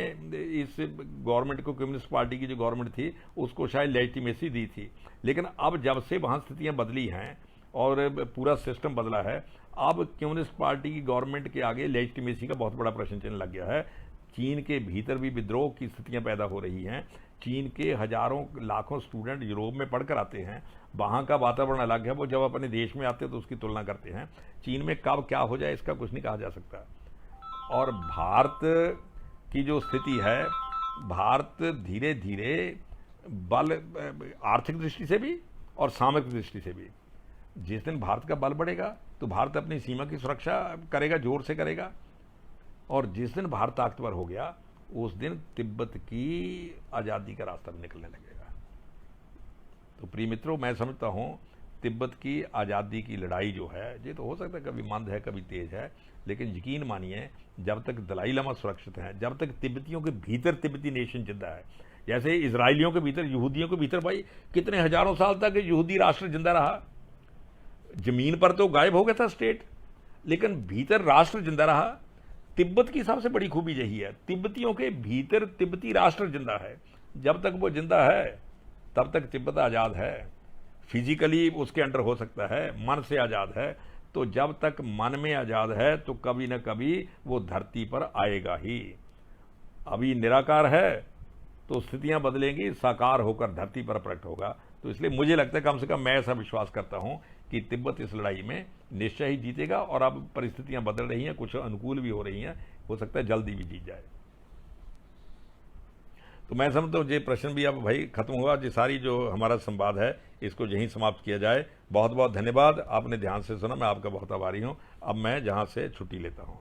इस गवर्नमेंट को, कम्युनिस्ट पार्टी की जो गवर्नमेंट थी, उसको शायद लेजिटिमेसी दी थी। लेकिन अब जब से वहां स्थितियां बदली हैं और पूरा सिस्टम बदला है, अब कम्युनिस्ट पार्टी की गवर्नमेंट के आगे लेजिटिमेसी का बहुत बड़ा प्रश्न चिन्ह लग गया है। चीन के भीतर भी विद्रोह की स्थितियां पैदा हो रही हैं। चीन के हजारों लाखों स्टूडेंट यूरोप में पढ़कर आते हैं, वहां का वातावरण अलग है, वो जब अपने देश में आते हैं तो उसकी तुलना करते हैं। चीन में कब क्या हो जाए इसका कुछ नहीं कहा जा सकता। और भारत की जो स्थिति है, भारत धीरे धीरे बल, आर्थिक दृष्टि से भी और सामरिक दृष्टि से भी, जिस दिन भारत का बल बढ़ेगा तो भारत अपनी सीमा की सुरक्षा करेगा, जोर से करेगा, और जिस दिन भारत ताकतवर हो गया उस दिन तिब्बत की आज़ादी का रास्ता भी निकलने लगेगा। तो प्रिय मित्रों, मैं समझता हूं तिब्बत की आज़ादी की लड़ाई जो है, ये तो हो सकता है कभी मंद है, कभी तेज है, लेकिन यकीन मानिए जब तक दलाई लामा सुरक्षित हैं, जब तक तिब्बतियों के भीतर तिब्बती नेशन जिंदा है, जैसे इजरायलियों के भीतर, यहूदियों के भीतर भाई कितने हजारों साल तक यहूदी राष्ट्र जिंदा रहा। जमीन पर तो गायब हो गया था स्टेट, लेकिन भीतर राष्ट्र जिंदा रहा। तिब्बत की सबसे बड़ी खूबी यही है, तिब्बतियों के भीतर तिब्बती राष्ट्र जिंदा है। जब तक वो जिंदा है तब तक तिब्बत आजाद है। फिजिकली उसके अंडर हो सकता है, मन से आजाद है। तो जब तक मन में आजाद है तो कभी न कभी वो धरती पर आएगा ही। अभी निराकार है तो स्थितियां बदलेंगी, साकार होकर धरती पर प्रकट होगा। तो इसलिए मुझे लगता है, कम से कम मैं ऐसा विश्वास करता हूं कि तिब्बत इस लड़ाई में निश्चय ही जीतेगा। और अब परिस्थितियां बदल रही हैं, कुछ अनुकूल भी हो रही हैं, हो सकता है जल्दी भी जीत जाए। तो मैं समझता हूँ ये प्रश्न भी अब भाई खत्म हुआ। ये सारी जो हमारा संवाद है इसको यहीं समाप्त किया जाए। बहुत बहुत धन्यवाद, आपने ध्यान से सुना, मैं आपका बहुत आभारी हूँ। अब मैं जहाँ से छुट्टी लेता हूँ।